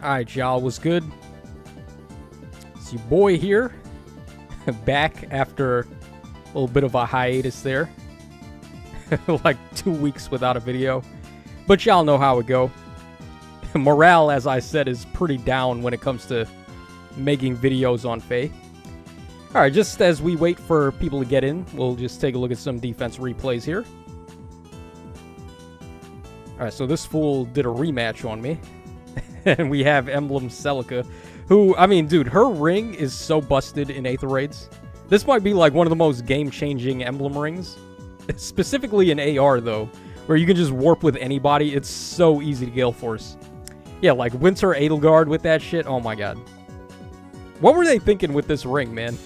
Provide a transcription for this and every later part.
Alright, y'all, what's good? It's your boy here. Back after a little bit of a hiatus there. Like 2 weeks without a video. But y'all know how it go. Morale, as I said, is pretty down when it comes to making videos on Faye. Alright, just as we wait for people to get in, we'll just take a look at some defense replays here. Alright, so this fool did a rematch on me. And we have Emblem Celica, who, I mean, dude, her ring is so busted in Aether Raids. This might be like one of the most game-changing Emblem rings. Specifically in AR, though, where you can just warp with anybody. It's so easy to Gale Force. Yeah, like Winter Edelgard with that shit. Oh my god. What were they thinking with this ring, man?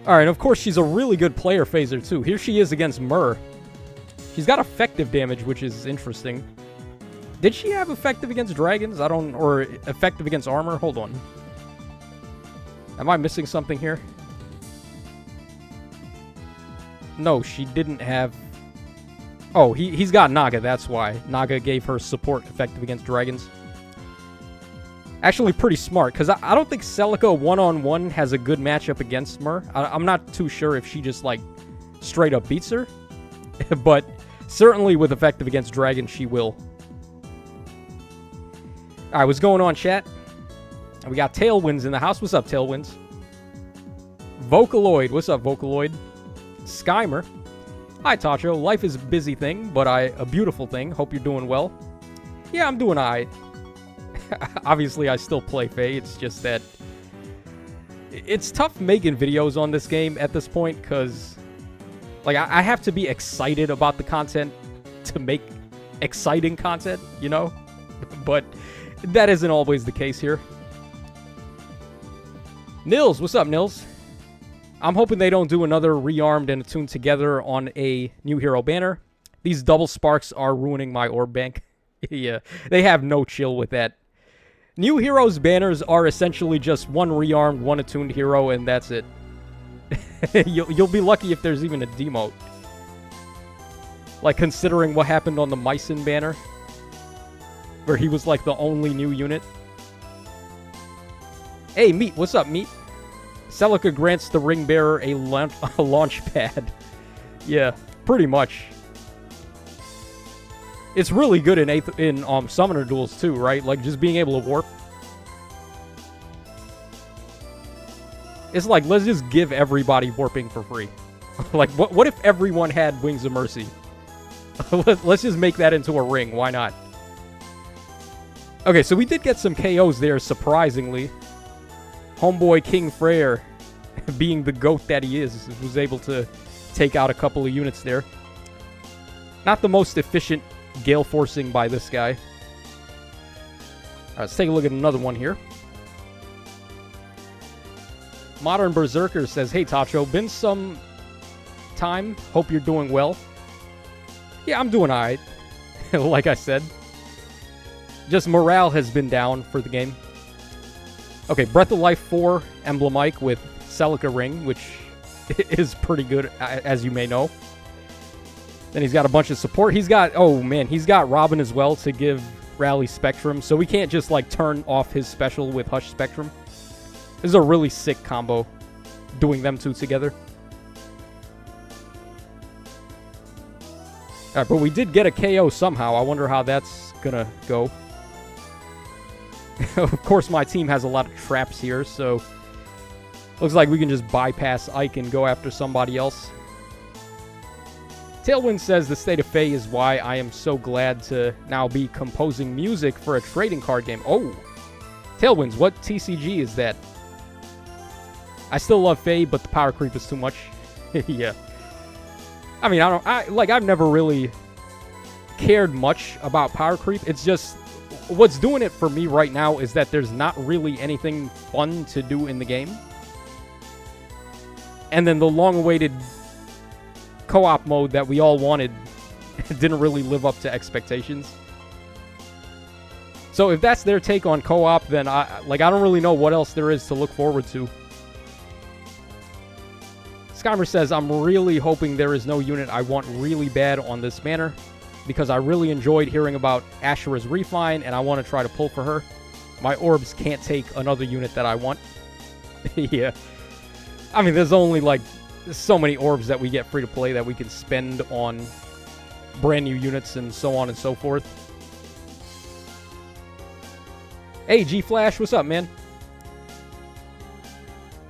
Alright, of course, she's a really good player phaser, too. Here she is against Myrrh. She's got effective damage, which is interesting. Did she have effective against dragons? Or effective against armor? Hold on. Am I missing something here? No, she didn't have... Oh, he's got Naga, that's why. Naga gave her support effective against dragons. Actually, pretty smart, because I don't think Celica one-on-one has a good matchup against Myrrh. I'm not too sure if she just, like, straight up beats her. But certainly with effective against dragons, she will. Alright, what's going on, chat? We got Tailwinds in the house. What's up, Tailwinds? Vocaloid. What's up, Vocaloid? Skymer. Hi, Tacho. Life is a busy thing, but a beautiful thing. Hope you're doing well. Yeah, I'm doing alright. Obviously, I still play Faye. It's just that... It's tough making videos on this game at this point, because... Like, I have to be excited about the content to make exciting content, you know? But... that isn't always the case here. Nils, what's up, Nils? I'm hoping they don't do another rearmed and attuned together on a new hero banner. These double sparks are ruining my orb bank. Yeah, they have no chill with that. New heroes banners are essentially just one rearmed, one attuned hero, and that's it. You'll be lucky if there's even a demote. Like, considering what happened on the Mycen banner, where he was like the only new unit. Hey, Meat, what's up, Meat? Celica grants the ring bearer a launch pad. Yeah, pretty much. It's really good in summoner duels too, right? Like just being able to warp. It's like, let's just give everybody warping for free. Like, what if everyone had Wings of Mercy? Let's just make that into a ring. Why not? Okay, so we did get some KOs there, surprisingly. Homeboy King Freyr, being the GOAT that he is, was able to take out a couple of units there. Not the most efficient Gale Forcing by this guy. Let's take a look at another one here. Modern Berserker says, hey Tacho, been some time. Hope you're doing well. Yeah, I'm doing alright. Like I said. Just morale has been down for the game. Okay, Breath of Life 4 Emblem Ike with Celica Ring, which is pretty good, as you may know. Then he's got a bunch of support. He's got, oh man, he's got Robin as well to give Rally Spectrum, so we can't just like turn off his special with Hush Spectrum. This is a really sick combo, doing them two together. Alright, but we did get a KO somehow. I wonder how that's gonna go. Of course, my team has a lot of traps here, so... looks like we can just bypass Ike and go after somebody else. Tailwind says the state of Faye is why I am so glad to now be composing music for a trading card game. Oh! Tailwinds, what TCG is that? I still love Faye, but the power creep is too much. Yeah. I mean, I've never really cared much about power creep. It's just... what's doing it for me right now is that there's not really anything fun to do in the game. And then the long-awaited co-op mode that we all wanted didn't really live up to expectations. So if that's their take on co-op, then I don't really know what else there is to look forward to. Skymer says, I'm really hoping there is no unit I want really bad on this banner. because I really enjoyed hearing about Ashura's Refine, and I want to try to pull for her. My orbs can't take another unit that I want. Yeah. I mean, there's only, like, so many orbs that we get free to play that we can spend on brand new units and so on and so forth. Hey, G-Flash, what's up, man?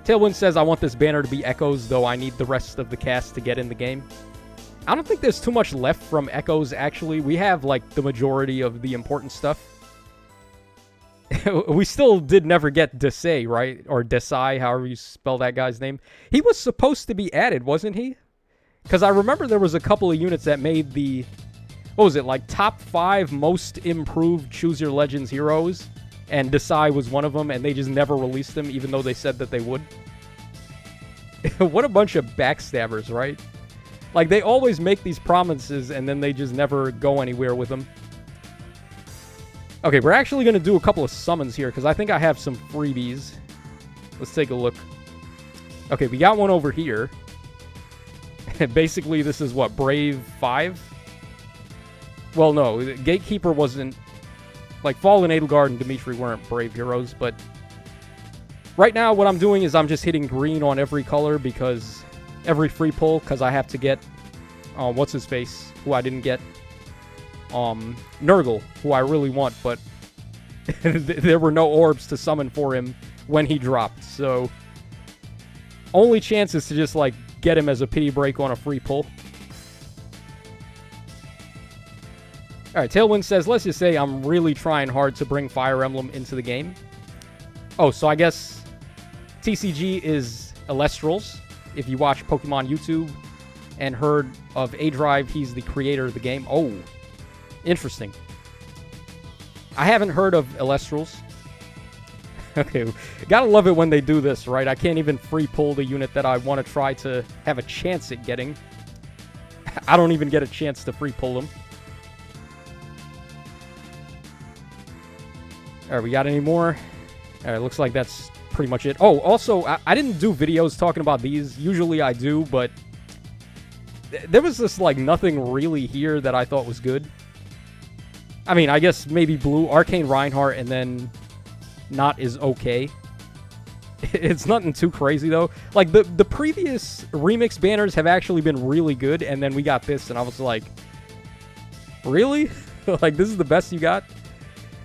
Tailwind says, I want this banner to be Echoes, though I need the rest of the cast to get in the game. I don't think there's too much left from Echoes, actually. We have, like, the majority of the important stuff. We still did never get Desai, right? Or Desai, however you spell that guy's name. He was supposed to be added, wasn't he? Because I remember there was a couple of units that made the... What was it? Like, top 5 most improved Choose Your Legends heroes. And Desai was one of them, and they just never released him, even though they said that they would. What a bunch of backstabbers, right? Like, they always make these promises, and then they just never go anywhere with them. Okay, we're actually going to do a couple of summons here, because I think I have some freebies. Let's take a look. Okay, we got one over here. Basically, this is what, Brave 5? Well, no, Gatekeeper wasn't... Like, Fallen Edelgard and Dimitri weren't Brave heroes, but... Right now, what I'm doing is I'm just hitting green on every color, because... Every free pull, because I have to get... what's-his-face, who I didn't get. Nurgle, who I really want, but... there were no orbs to summon for him when he dropped, so... Only chance is to just, like, get him as a pity break on a free pull. Alright, Tailwind says, let's just say I'm really trying hard to bring Fire Emblem into the game. Oh, so I guess TCG is Elestrals. If you watch Pokemon YouTube and heard of A-Drive, he's the creator of the game. Oh, interesting. I haven't heard of Elestrals. Okay, gotta love it when they do this, right? I can't even free pull the unit that I want to try to have a chance at getting. I don't even get a chance to free pull them. Alright, we got any more? Alright, looks like that's pretty much it. Oh, also, I didn't do videos talking about these. Usually I do, but... there was just, like, nothing really here that I thought was good. I mean, I guess maybe Blue, Arcane Reinhardt, and then... Not is okay. It's nothing too crazy, though. Like, the previous remix banners have actually been really good, and then we got this, and I was like... Really? Like, this is the best you got?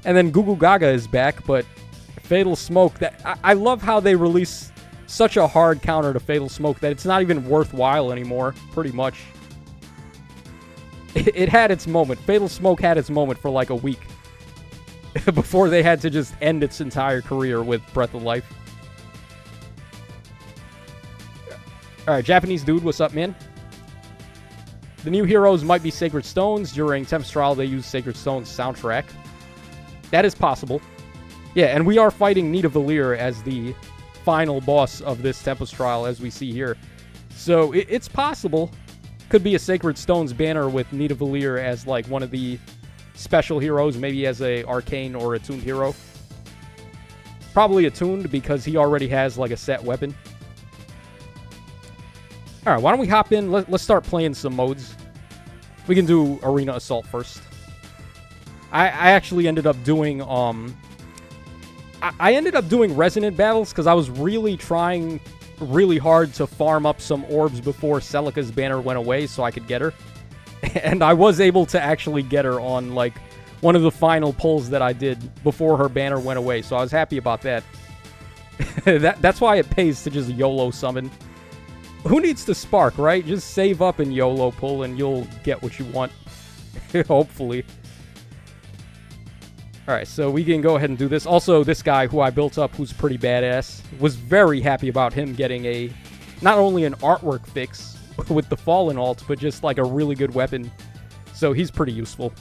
And then Google Gaga is back, but Fatal Smoke, that I love how they release such a hard counter to Fatal Smoke that it's not even worthwhile anymore, pretty much. It had its moment. Fatal Smoke had its moment for like a week before they had to just end its entire career with Breath of Life. Alright, Japanese dude, what's up, man? The new heroes might be Sacred Stones. During Tempest Trial, they use Sacred Stones soundtrack. That is possible. Yeah, and we are fighting Nidavellir as the final boss of this Tempest Trial, as we see here. So, it's possible. Could be a Sacred Stones banner with Nidavellir as, like, one of the special heroes, maybe as a arcane or attuned hero. Probably attuned, because he already has, like, a set weapon. Alright, why don't we hop in? Let's start playing some modes. We can do Arena Assault first. I actually ended up doing, I ended up doing Resonant Battles because I was really trying really hard to farm up some orbs before Celica's banner went away so I could get her. And I was able to actually get her on, like, one of the final pulls that I did before her banner went away, so I was happy about that. That's why it pays to just YOLO summon. Who needs to spark, right? Just save up and YOLO pull and you'll get what you want. Hopefully. Alright, so we can go ahead and do this. Also, this guy who I built up, who's pretty badass, was very happy about him getting a... Not only an artwork fix with the Fallen alt, but just like a really good weapon. So he's pretty useful.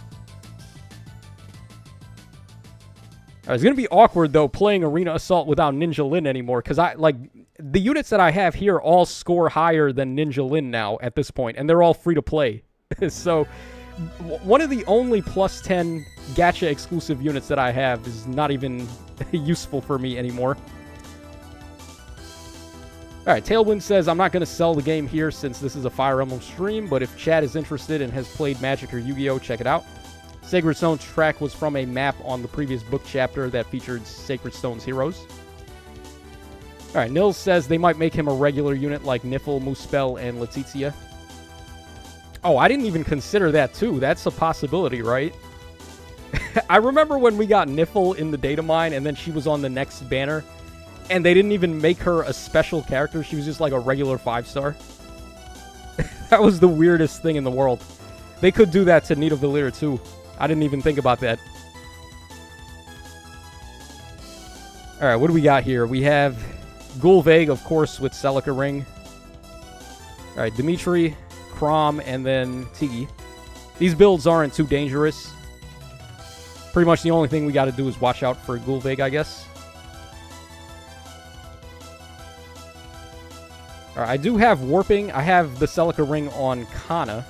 It's going to be awkward, though, playing Arena Assault without Ninja Lin anymore, because the units that I have here all score higher than Ninja Lin now at this point, and they're all free to play. So... One of the only plus 10 gacha exclusive units that I have is not even useful for me anymore. Alright, Tailwind says, I'm not going to sell the game here since this is a Fire Emblem stream, but if Chad is interested and has played Magic or Yu-Gi-Oh!, check it out. Sacred Stone's track was from a map on the previous book chapter that featured Sacred Stone's heroes. Alright, Nils says they might make him a regular unit like Niffle, Muspel, and Letizia. Oh, I didn't even consider that too. That's a possibility, right? I remember when we got Niffle in the datamine and then she was on the next banner. And they didn't even make her a special character. She was just like a regular 5-star. That was the weirdest thing in the world. They could do that to Nidavellir too. I didn't even think about that. Alright, what do we got here? We have Gulveg, of course, with Celica Ring. Alright, Dimitri, Crom, and then Tiki. These builds aren't too dangerous. Pretty much the only thing we got to do is watch out for Gulveg, I guess. Alright, I do have Warping. I have the Celica Ring on Kana.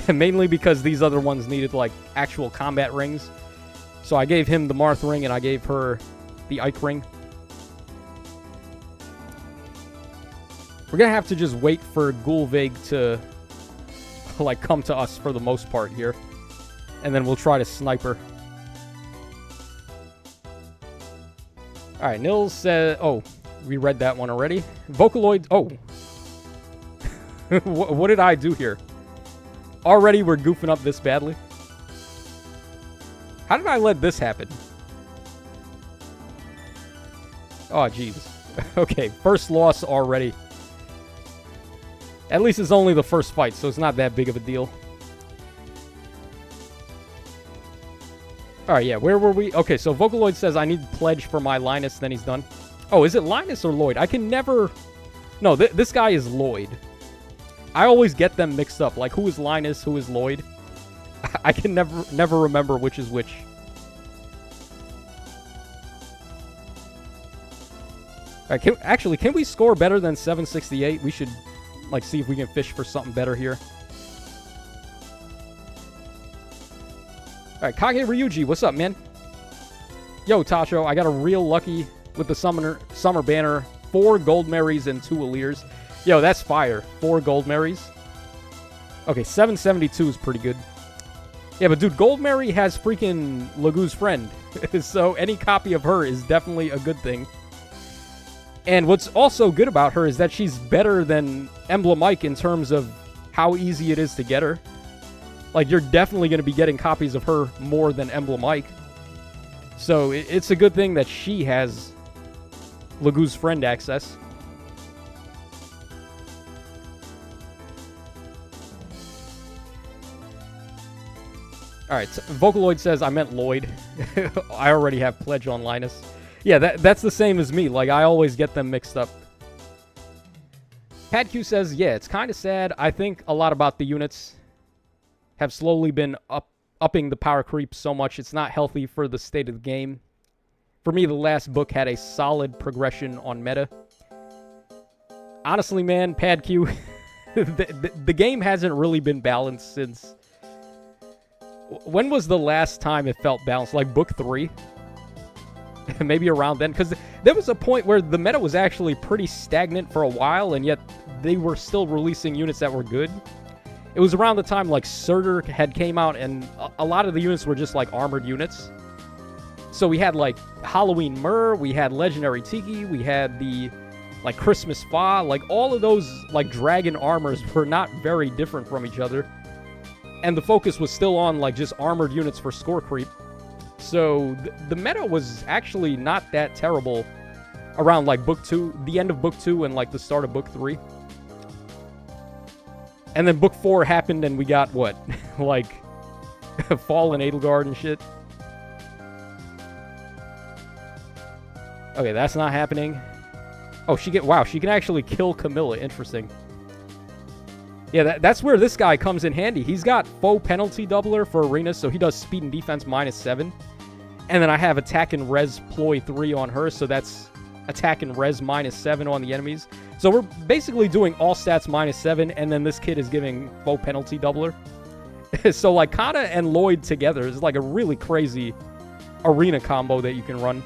Mainly because these other ones needed, like, actual combat rings. So I gave him the Marth Ring, and I gave her the Ike Ring. We're gonna have to just wait for Gulveg to, like, come to us for the most part here. And then we'll try to snipe her. Alright, Nils said... Oh... We read that one already. Vocaloid... Oh. What did I do here? Already we're goofing up this badly? How did I let this happen? Oh, jeez. Okay, first loss already. At least it's only the first fight, so it's not that big of a deal. Alright, yeah, where were we? Okay, so Vocaloid says I need Pledge for my Linus, then he's done. Oh, is it Linus or Lloyd? I can never... No, this guy is Lloyd. I always get them mixed up. Like, who is Linus, who is Lloyd? I can never remember which is which. Alright, actually, can we score better than 768? We should, like, see if we can fish for something better here. Alright, Kage Ryuji, what's up, man? Yo, Tacho, I got a real lucky... with the Summer Banner, 4 Gold Marys and 2 Illirs. Yo, that's fire. 4 Gold Marys. Okay, 772 is pretty good. Yeah, but dude, Gold Mary has freaking Lagu's friend. So any copy of her is definitely a good thing. And what's also good about her is that she's better than Emblem Mike in terms of how easy it is to get her. Like, you're definitely going to be getting copies of her more than Emblem Mike. So it's a good thing that she has Lagu's friend access. Alright, so Vocaloid says I meant Lloyd. I already have Pledge on Linus. Yeah, that's the same as me. Like, I always get them mixed up. PatQ says, yeah, it's kind of sad. I think a lot about the units have slowly been upping the power creep so much it's not healthy for the state of the game. For me, the last book had a solid progression on meta. Honestly, man, PadQ, the game hasn't really been balanced since... When was the last time it felt balanced? Like book 3? Maybe around then? Because there was a point where the meta was actually pretty stagnant for a while, and yet they were still releasing units that were good. It was around the time, like, Surtur had came out, and a lot of the units were just, like, armored units. So we had, like, Halloween Myrrh, we had Legendary Tiki, we had the, like, Christmas Fa. Like, all of those, like, dragon armors were not very different from each other. And the focus was still on, like, just armored units for score creep. So the meta was actually not that terrible around, like, Book 2, the end of Book 2 and, like, the start of Book 3. And then Book 4 happened and we got, what? Like, Fallen Edelgard and shit. Okay, that's not happening. Oh, wow, she can actually kill Camilla. Interesting. Yeah, that's where this guy comes in handy. He's got foe penalty doubler for arena, so he does speed and defense -7. And then I have attack and res ploy 3 on her, so that's attack and res -7 on the enemies. So we're basically doing all stats -7, and then this kid is giving foe penalty doubler. So, like, Kana and Lloyd together is like a really crazy arena combo that you can run.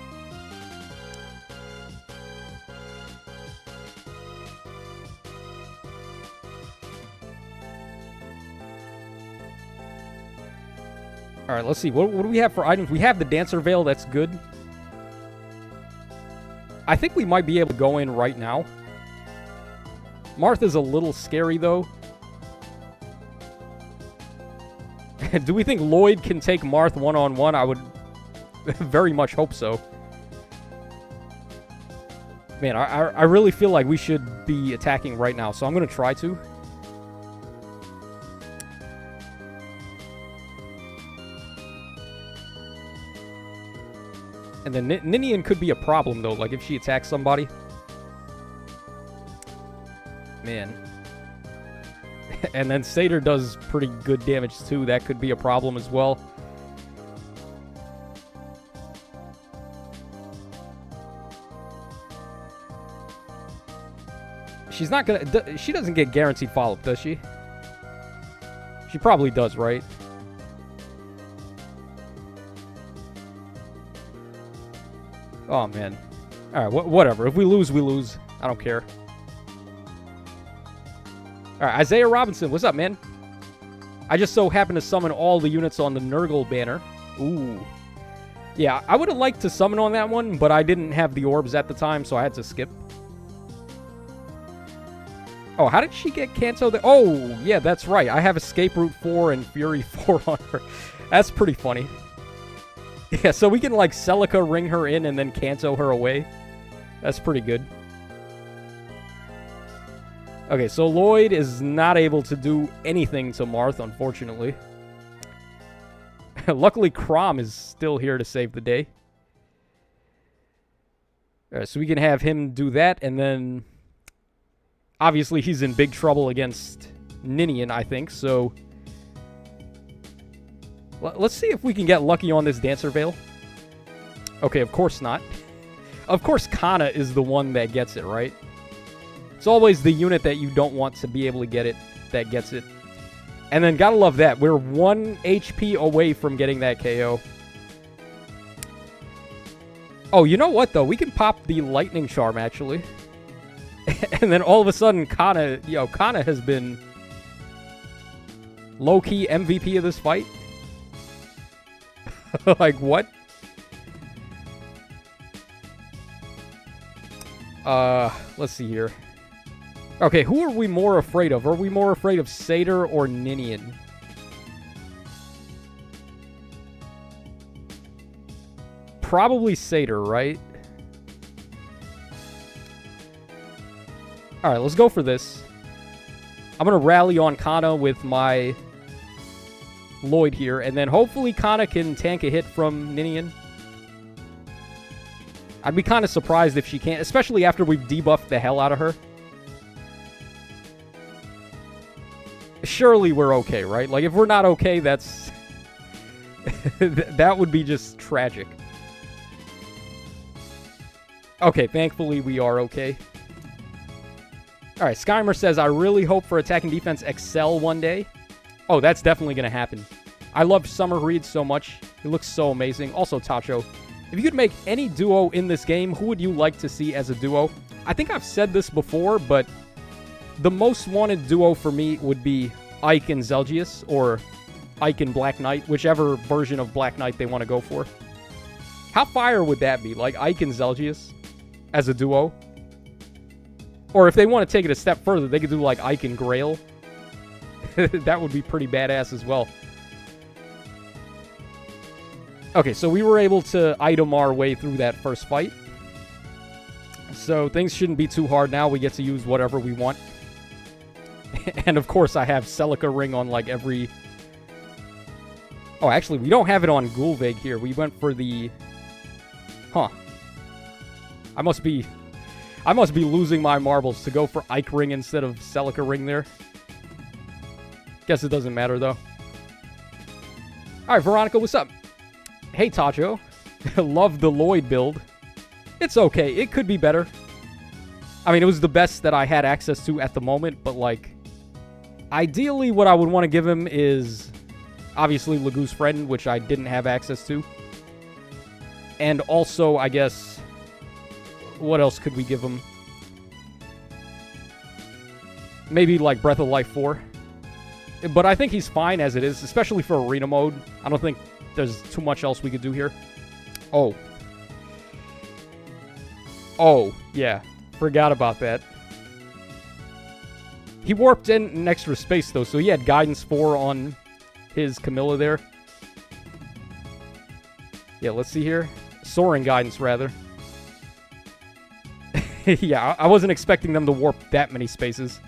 All right, let's see. What do we have for items? We have the Dancer Veil. That's good. I think we might be able to go in right now. Martha's a little scary, though. Do we think Lloyd can take Marth one-on-one? I would very much hope so. Man, I really feel like we should be attacking right now, so I'm going to try to. And then Ninian could be a problem, though, like if she attacks somebody. Man. And then Satyr does pretty good damage, too. That could be a problem as well. She's not gonna... She doesn't get guaranteed follow-up, does she? She probably does, right? Oh, man. Alright, whatever. If we lose, we lose. I don't care. Alright, Isaiah Robinson, what's up, man? I just so happened to summon all the units on the Nurgle banner. Ooh. Yeah, I would have liked to summon on that one, but I didn't have the orbs at the time, so I had to skip. Oh, how did she get Kanto there? Oh, yeah, that's right. I have Escape Route 4 and Fury 4 on her. That's pretty funny. Yeah, so we can, like, Celica ring her in and then Kanto her away. That's pretty good. Okay, so Lloyd is not able to do anything to Marth, unfortunately. Luckily, Crom is still here to save the day. Alright, so we can have him do that, and then... Obviously, he's in big trouble against Ninian, I think, so... Let's see if we can get lucky on this Dancer Veil. Okay, of course not. Of course, Kana is the one that gets it, right? It's always the unit that you don't want to be able to get it that gets it. And then, gotta love that. We're 1 HP away from getting that KO. Oh, you know what, though? We can pop the Lightning Charm, actually. And then all of a sudden, Kana has been low-key MVP of this fight. Like, what? Let's see here. Okay, who are we more afraid of? Are we more afraid of Satyr or Ninian? Probably Satyr, right? Alright, let's go for this. I'm going to rally on Kana with my Lloyd here, and then hopefully Kana can tank a hit from Ninian. I'd be kind of surprised if she can't, especially after we've debuffed the hell out of her. Surely we're okay, right? Like, if we're not okay, that's... that would be just tragic. Okay, thankfully we are okay. Alright, Skymer says, I really hope for attack and defense excel one day. Oh, that's definitely going to happen. I love Summer Reed so much. It looks so amazing. Also, Tacho, if you could make any duo in this game, who would you like to see as a duo? I think I've said this before, but the most wanted duo for me would be Ike and Zelgius, or Ike and Black Knight, whichever version of Black Knight they want to go for. How fire would that be? Like Ike and Zelgius as a duo? Or if they want to take it a step further, they could do like Ike and Grail. That would be pretty badass as well. Okay, so we were able to item our way through that first fight. So things shouldn't be too hard now. We get to use whatever we want. And of course I have Celica Ring on like every... Oh, actually, we don't have it on Gulvig here. We went for the... Huh. I must be losing my marbles to go for Ike Ring instead of Celica Ring there. Guess it doesn't matter, though. Alright, Veronica, what's up? Hey, Tacho. Love the Lloyd build. It's okay. It could be better. I mean, it was the best that I had access to at the moment, but, like, ideally what I would want to give him is, obviously, Lagoose Friend, which I didn't have access to. And also, I guess, what else could we give him? Maybe, like, Breath of Life 4. But I think he's fine as it is, especially for arena mode. I don't think there's too much else we could do here. Oh. Oh, yeah. Forgot about that. He warped in an extra space, though, so he had Guidance 4 on his Camilla there. Yeah, let's see here. Soaring Guidance, rather. Yeah, I wasn't expecting them to warp that many spaces.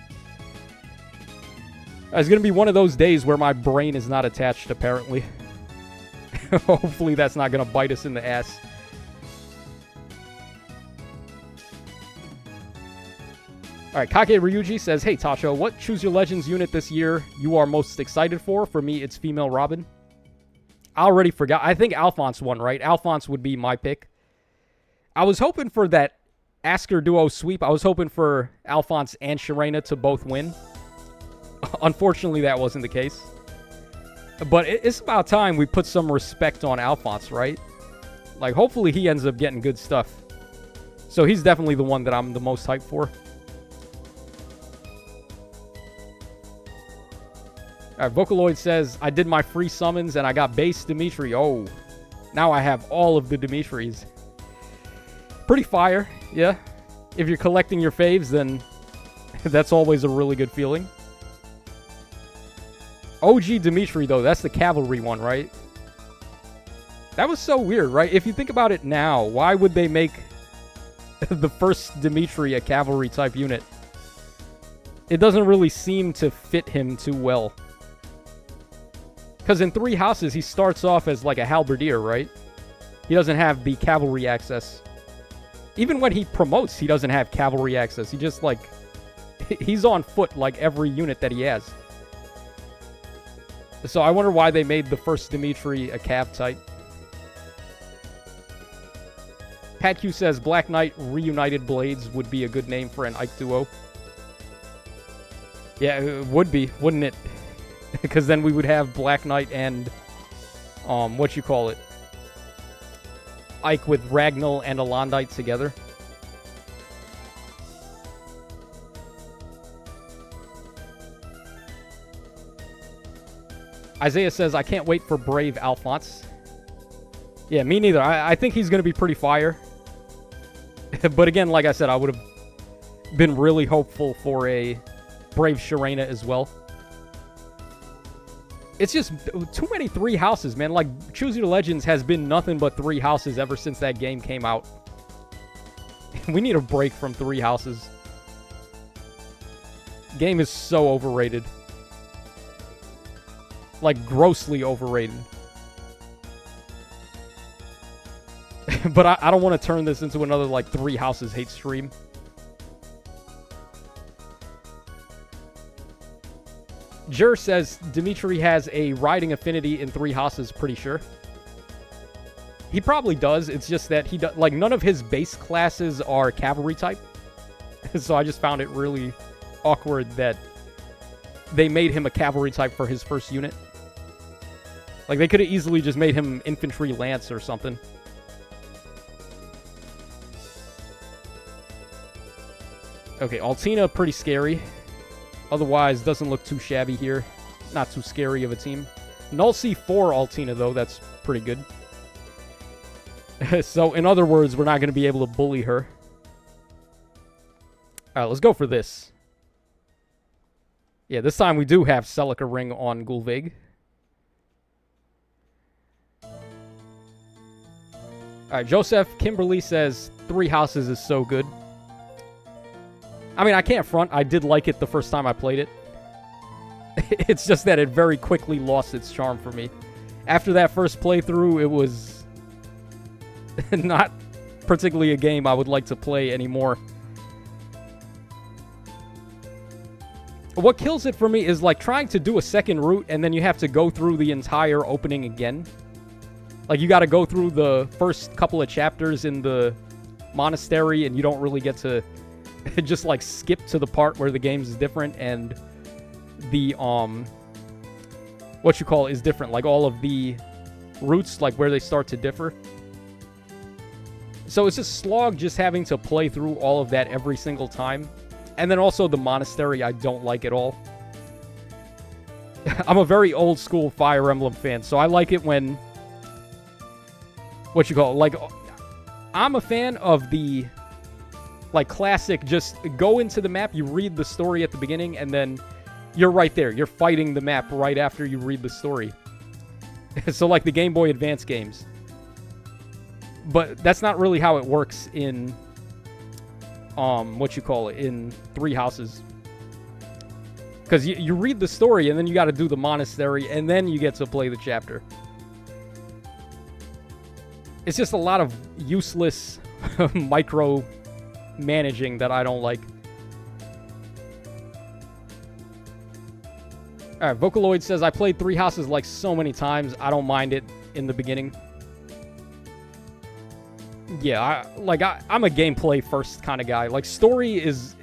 It's going to be one of those days where my brain is not attached, apparently. Hopefully that's not going to bite us in the ass. Alright, Kake Ryuji says, hey Tacho, what Choose Your Legends unit this year you are most excited for? For me, it's female Robin. I already forgot. I think Alphonse won, right? Alphonse would be my pick. I was hoping for that Asker duo sweep. I was hoping for Alphonse and Sharena to both win. Unfortunately, that wasn't the case. But it's about time we put some respect on Alphonse, right? Like, hopefully he ends up getting good stuff. So he's definitely the one that I'm the most hyped for. Alright, Vocaloid says, I did my free summons and I got base Dimitri. Oh, now I have all of the Dimitris. Pretty fire, yeah. If you're collecting your faves, then that's always a really good feeling. OG Dimitri, though, that's the cavalry one, right? That was so weird, right? If you think about it now, why would they make the first Dimitri a cavalry type unit? It doesn't really seem to fit him too well. Because in 3 houses, he starts off as like a halberdier, right? He doesn't have the cavalry access. Even when he promotes, he doesn't have cavalry access. He just like... he's on foot like every unit that he has. So I wonder why they made the first Dimitri a cav type. Pat Q says Black Knight Reunited Blades would be a good name for an Ike duo. Yeah, it would be, wouldn't it? Because then we would have Black Knight and, what you call it? Ike with Ragnall and Alondite together. Isaiah says, I can't wait for Brave Alphonse. Yeah, me neither. I think he's going to be pretty fire. But again, like I said, I would have been really hopeful for a Brave Sharena as well. It's just too many 3 houses, man. Like, Choose Your Legends has been nothing but 3 houses ever since that game came out. We need a break from 3 houses. Game is so overrated. Like, grossly overrated. But I don't want to turn this into another, like, 3 houses hate stream. Jur says Dimitri has a riding affinity in 3 houses, pretty sure. He probably does. It's just that he does, like, none of his base classes are cavalry type. So I just found it really awkward that they made him a cavalry type for his first unit. Like, they could have easily just made him infantry lance or something. Okay, Altina, pretty scary. Otherwise, doesn't look too shabby here. Not too scary of a team. Null C4 Altina, though. That's pretty good. So, in other words, we're not going to be able to bully her. Alright, let's go for this. Yeah, this time we do have Celica Ring on Gulvig. Alright, Joseph Kimberly says 3 houses is so good. I mean, I can't front. I did like it the first time I played it. It's just that it very quickly lost its charm for me. After that first playthrough, it was not particularly a game I would like to play anymore. What kills it for me is like trying to do a second route and then you have to go through the entire opening again. Like, you got to go through the first couple of chapters in the monastery and you don't really get to just like skip to the part where the game is different and the what you call is different, like all of the routes, like where they start to differ. So it's just slog just having to play through all of that every single time. And then also the monastery I don't like at all. I'm a very old school Fire Emblem fan, so I like it when, what you call it, like, I'm a fan of the, like, classic, just go into the map, you read the story at the beginning, and then you're right there. You're fighting the map right after you read the story. So, like, the Game Boy Advance games. But that's not really how it works in, what you call it, in Three Houses. Because you read the story, and then you got to do the monastery, and then you get to play the chapter. It's just a lot of useless micro managing that I don't like. Alright, Vocaloid says, I played Three Houses like so many times, I don't mind it in the beginning. Yeah, I'm a gameplay first kind of guy. Like, story is...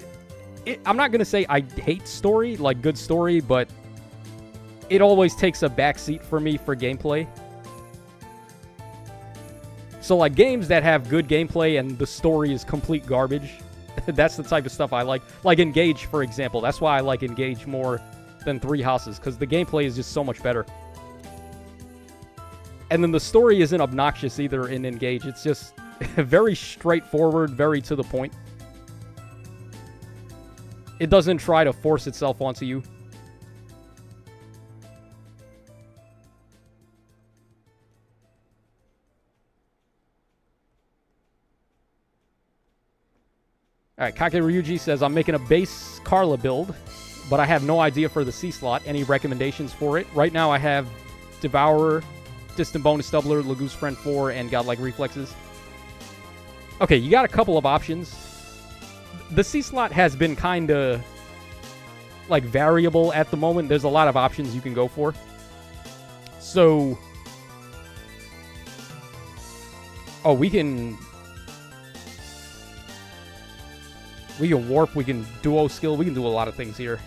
I'm not going to say I hate story, like good story, but it always takes a backseat for me for gameplay. So, like, games that have good gameplay and the story is complete garbage, that's the type of stuff I like. Like Engage, for example. That's why I like Engage more than Three Houses, because the gameplay is just so much better. And then the story isn't obnoxious either in Engage. It's just very straightforward, very to the point. It doesn't try to force itself onto you. Alright, Kake Ryuji says, I'm making a base Carla build, but I have no idea for the C slot. Any recommendations for it? Right now I have Devourer, Distant Bonus Doubler, Lagoose Friend 4, and Godlike Reflexes. Okay, you got a couple of options. The C slot has been kind of, like, variable at the moment. There's a lot of options you can go for. So... Oh, we can warp, we can duo skill, we can do a lot of things here.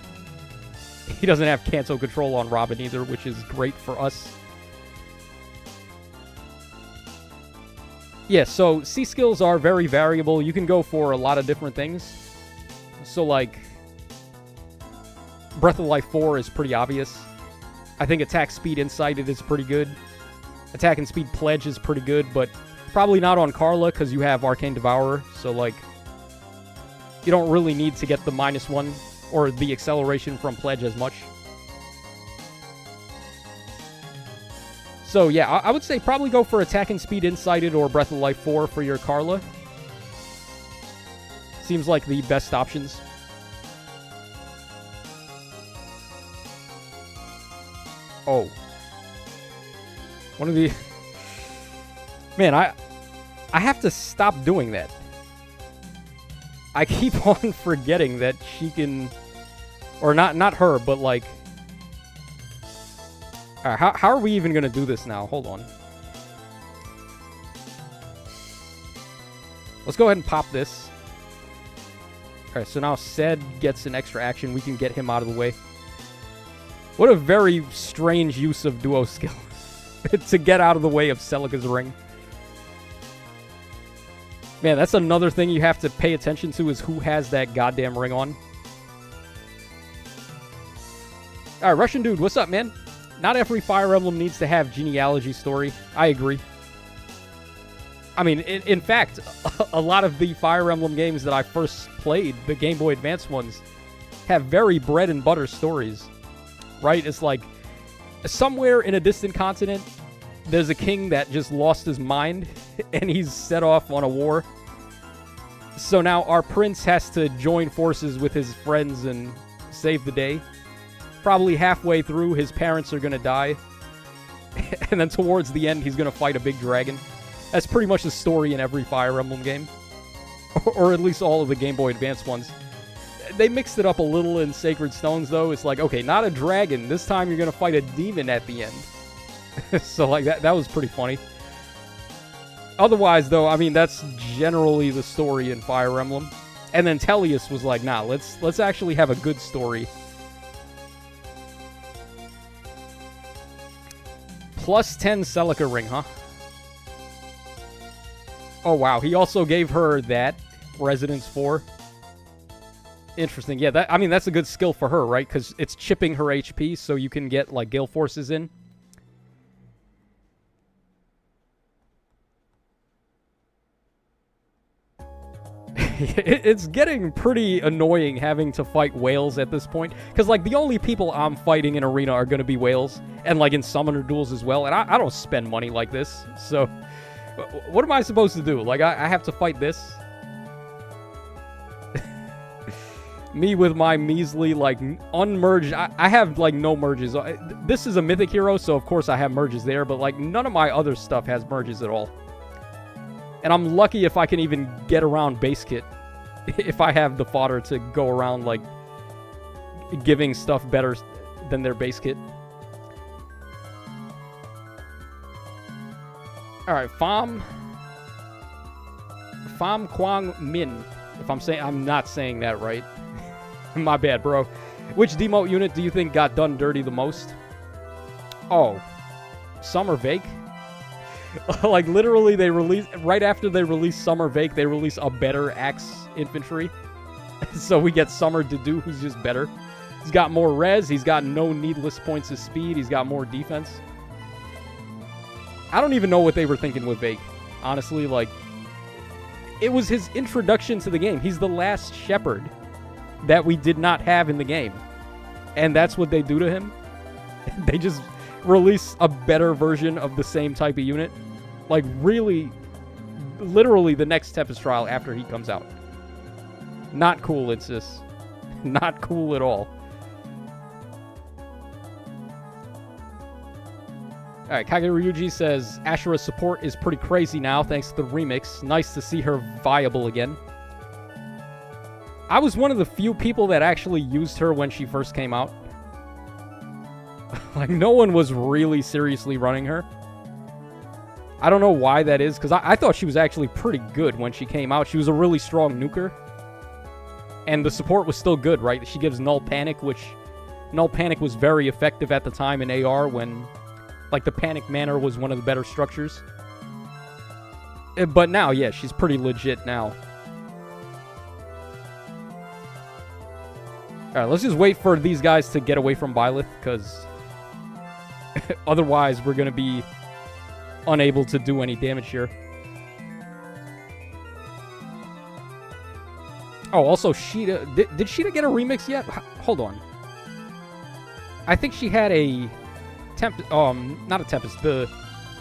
He doesn't have cancel control on Robin either, which is great for us. Yeah, so C skills are very variable. You can go for a lot of different things. So, like, Breath of Life 4 is pretty obvious. I think Attack Speed Insighted is pretty good. Attack and Speed Pledge is pretty good, but probably not on Carla because you have Arcane Devourer. So, like, you don't really need to get the -1 or the acceleration from Pledge as much. So, yeah, I would say probably go for Attack and Speed Insighted or Breath of Life 4 for your Carla. Seems like the best options. Oh. One of the... Man, I have to stop doing that. I keep on forgetting that she can... Or not her, but like... Alright, how are we even going to do this now? Hold on. Let's go ahead and pop this. Alright, so now Sed gets an extra action. We can get him out of the way. What a very strange use of duo skill. To get out of the way of Celica's ring. Man, that's another thing you have to pay attention to is who has that goddamn ring on. Alright, Russian dude, what's up, man? Not every Fire Emblem needs to have genealogy story. I agree. I mean, in fact, a lot of the Fire Emblem games that I first played, the Game Boy Advance ones, have very bread and butter stories. Right? It's like, somewhere in a distant continent, there's a king that just lost his mind, and he's set off on a war. So now our prince has to join forces with his friends and save the day. Probably halfway through, his parents are going to die. And then towards the end, he's going to fight a big dragon. That's pretty much the story in every Fire Emblem game. Or at least all of the Game Boy Advance ones. They mixed it up a little in Sacred Stones, though. It's like, okay, not a dragon. This time you're going to fight a demon at the end. So, like, that was pretty funny. Otherwise, though, I mean, that's generally the story in Fire Emblem. And then Tellius was like, nah, let's actually have a good story. Plus 10 Celica ring, huh? Oh, wow. He also gave her that. Residence 4. Interesting. Yeah, I mean, that's a good skill for her, right? Because it's chipping her HP so you can get, like, Gale Forces in. It's getting pretty annoying having to fight whales at this point. Because, like, the only people I'm fighting in Arena are going to be whales. And, like, in Summoner Duels as well. And I don't spend money like this. So, what am I supposed to do? Like, I have to fight this? Me with my measly, like, unmerged... I have, like, no merges. This is a Mythic hero, so of course I have merges there. But, like, none of my other stuff has merges at all. And I'm lucky if I can even get around base kit. If I have the fodder to go around, like, giving stuff better than their base kit. Alright, Pham Quang Min. If I'm not saying that right. My bad, bro. Which demote unit do you think got done dirty the most? Oh. Summer Vake? Like, literally, they released... Right after they released Summer Vake, they released a better Axe Infantry. So we get Summer Dedu, who's just better. He's got more res. He's got no needless points of speed. He's got more defense. I don't even know what they were thinking with Vake. Honestly, like... It was his introduction to the game. He's the last Shepherd that we did not have in the game. And that's what they do to him. They just release a better version of the same type of unit. Like, really, literally the next Tempest Trial after he comes out. Not cool, Insys. Not cool at all. Alright, Kageryuji says, Ashura's support is pretty crazy now thanks to the remix. Nice to see her viable again. I was one of the few people that actually used her when she first came out. Like, no one was really seriously running her. I don't know why that is, because I thought she was actually pretty good when she came out. She was a really strong nuker. And the support was still good, right? She gives Null Panic, which... Null Panic was very effective at the time in AR when... Like, the Panic Manor was one of the better structures. But now, yeah, she's pretty legit now. Alright, let's just wait for these guys to get away from Byleth, because... Otherwise, we're going to be unable to do any damage here. Oh, also, Sheeta... Did Sheeta get a remix yet? Hold on. I think she had a... not a Tempest, the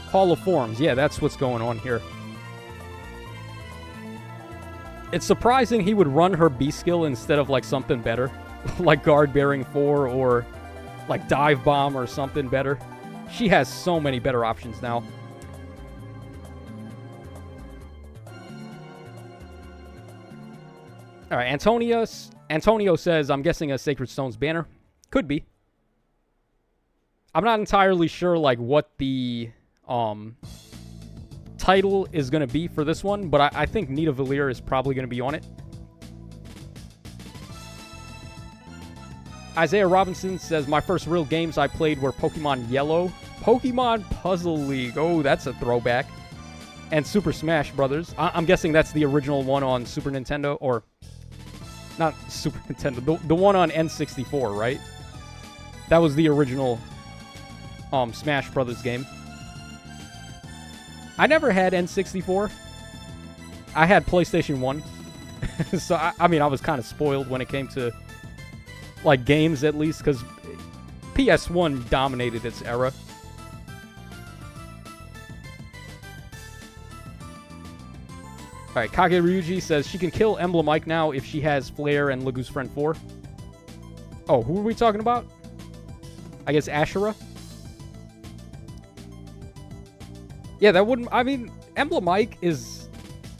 Hall of Forms. Yeah, that's what's going on here. It's surprising he would run her B skill instead of, like, something better. Like Guard Bearing 4 or, like, Dive Bomb or something better. She has so many better options now. Alright, Antonio says, I'm guessing a Sacred Stones banner. Could be. I'm not entirely sure, like, what the title is going to be for this one, but I think Nidavellir is probably going to be on it. Isaiah Robinson says, my first real games I played were Pokemon Yellow, Pokemon Puzzle League, oh, that's a throwback, and Super Smash Brothers. I'm guessing that's the original one on Super Nintendo, or not Super Nintendo, the one on N64, right? That was the original Smash Brothers game. I never had N64. I had PlayStation 1. So, I mean, I was kind of spoiled when it came to, like, games, at least, because PS1 dominated its era. Alright, Kageryuji says she can kill Emblem Ike now if she has Flare and Lagoose Friend 4. Oh, who are we talking about? I guess Ashura? Yeah, that wouldn't... I mean, Emblem Ike is...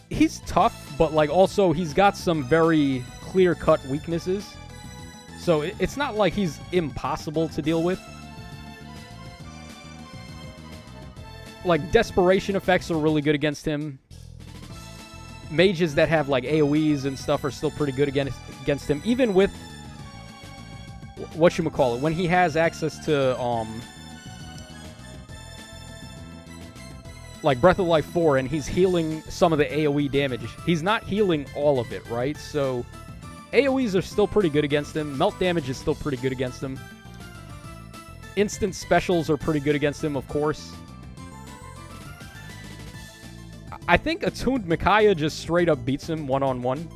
He's tough, but, like, also he's got some very clear-cut weaknesses. So it's not like he's impossible to deal with. Like, Desperation effects are really good against him. Mages that have, like, AoEs and stuff are still pretty good against him. Even with... whatchamacallit, when he has access to, like, Breath of Life 4, and he's healing some of the AoE damage. He's not healing all of it, right? So, AoEs are still pretty good against him. Melt damage is still pretty good against him. Instant specials are pretty good against him, of course. I think Attuned Micaiah just straight up beats him one-on-one.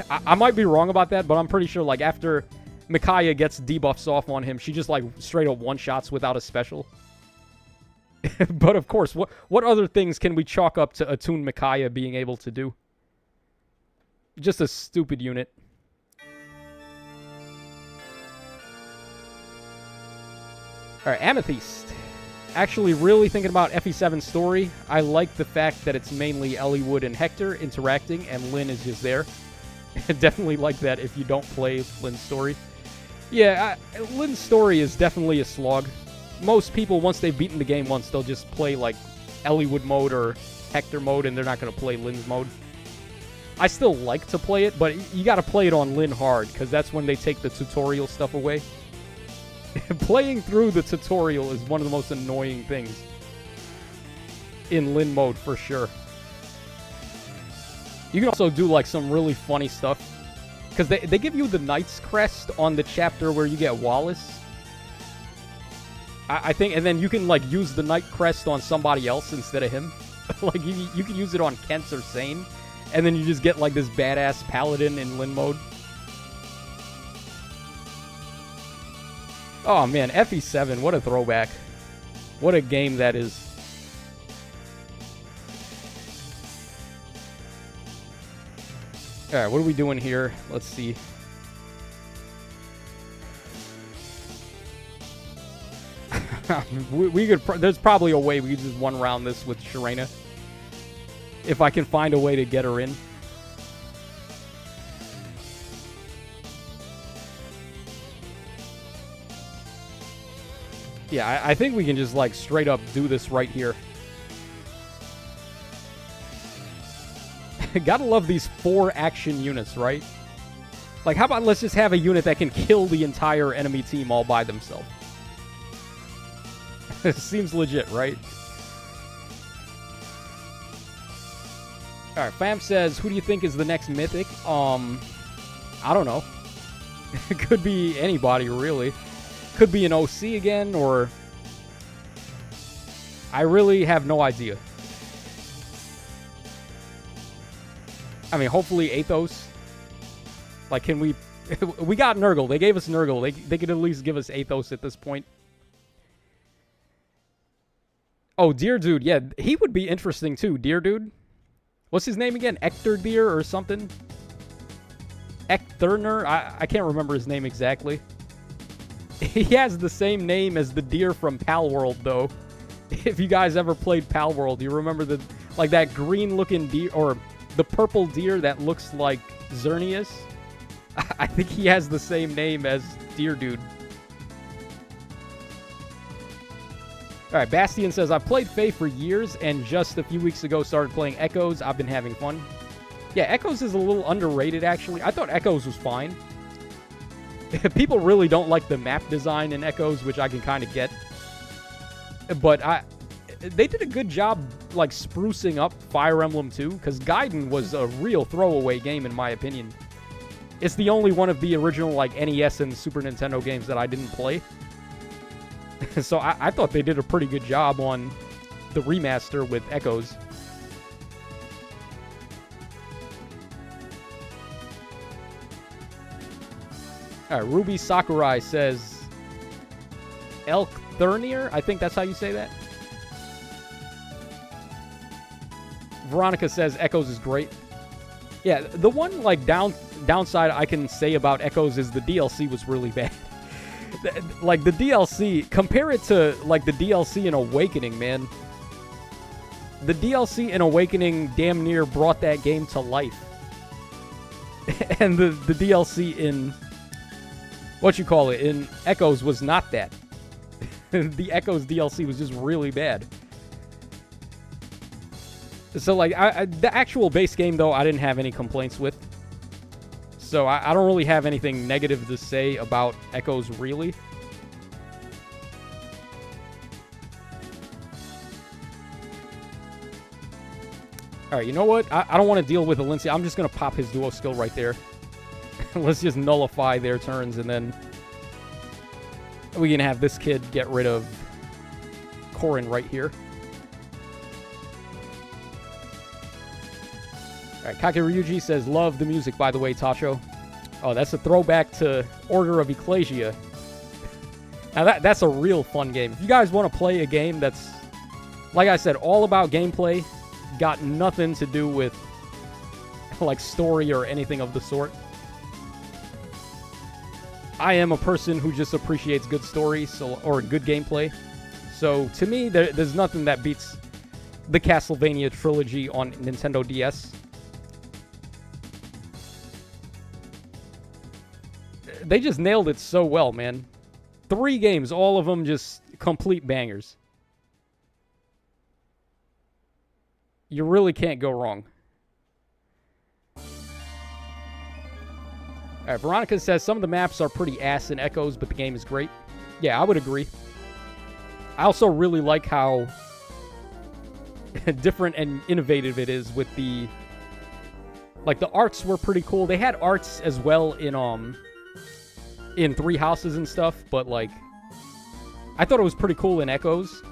I might be wrong about that, but I'm pretty sure, like, after Micaiah gets debuffs off on him, she just, like, straight up one-shots without a special. But, of course, what other things can we chalk up to Attuned Micaiah being able to do? Just a stupid unit. Alright, Amethyst. Actually, really thinking about FE7's story. I like the fact that it's mainly Eliwood and Hector interacting, and Lyn is just there. Definitely like that if you don't play Lyn's story. Yeah, Lyn's story is definitely a slog. Most people, once they've beaten the game once, they'll just play, like, Eliwood mode or Hector mode, and they're not going to play Lyn's mode. I still like to play it, but you got to play it on Lyn hard, because that's when they take the tutorial stuff away. Playing through the tutorial is one of the most annoying things in Lyn mode, for sure. You can also do, like, some really funny stuff. Because they give you the Knight's Crest on the chapter where you get Wallace. I think, and then you can, like, use the Knight Crest on somebody else instead of him. Like, you can use it on Kent or Sane. And then you just get, like, this badass paladin in Lyn mode. Oh, man, FE7, what a throwback. What a game that is. Alright, what are we doing here? Let's see. we could. There's probably a way we could just one-round this with Sharena. If I can find a way to get her in. Yeah, I think we can just, like, straight up do this right here. Gotta love these 4 action units, right? Like, how about let's just have a unit that can kill the entire enemy team all by themselves? Seems legit, right? Alright, Fam says, who do you think is the next mythic? I don't know. It could be anybody, really. Could be an OC again, or... I really have no idea. I mean, hopefully Athos. Like, can we... we got Nurgle. They gave us Nurgle. They could at least give us Athos at this point. Oh, Deer Dude. Yeah, he would be interesting, too. Deer Dude. What's his name again? Ector Deer or something? Ecthurner? I can't remember his name exactly. He has the same name as the deer from Palworld, though. If you guys ever played Palworld, you remember the, like, that green-looking deer, or the purple deer that looks like Xerneas? I think he has the same name as Deer Dude. Alright, Bastion says, I've played Fae for years, and just a few weeks ago started playing Echoes. I've been having fun. Yeah, Echoes is a little underrated, actually. I thought Echoes was fine. People really don't like the map design in Echoes, which I can kind of get. But they did a good job, like, sprucing up Fire Emblem 2, because Gaiden was a real throwaway game, in my opinion. It's the only one of the original, like, NES and Super Nintendo games that I didn't play. So I thought they did a pretty good job on the remaster with Echoes. Alright, Ruby Sakurai says Elkthurnir? I think that's how you say that. Veronica says Echoes is great. Yeah, the one, like, downside I can say about Echoes is the DLC was really bad. Like, the DLC, compare it to, like, the DLC in Awakening, man. The DLC in Awakening damn near brought that game to life. And the DLC in, in Echoes was not that. The Echoes DLC was just really bad. So, like, the actual base game, though, I didn't have any complaints with. So I don't really have anything negative to say about Echoes, really. All right, you know what? I don't want to deal with Valencia. I'm just going to pop his duo skill right there. Let's just nullify their turns, and then we can have this kid get rid of Corrin right here. All right, Kakeryuji says, love the music, by the way, Tacho. Oh, that's a throwback to Order of Ecclesia. Now, that's a real fun game. If you guys want to play a game that's, like I said, all about gameplay, got nothing to do with, like, story or anything of the sort. I am a person who just appreciates good stories or good gameplay. So, to me, there's nothing that beats the Castlevania trilogy on Nintendo DS. They just nailed it so well, man. 3 games, all of them just complete bangers. You really can't go wrong. Alright, Veronica says, some of the maps are pretty ass in Echoes, but the game is great. Yeah, I would agree. I also really like how different and innovative it is with the... Like, the arts were pretty cool. They had arts as well in 3 Houses and stuff, but, like, I thought it was pretty cool in Echoes.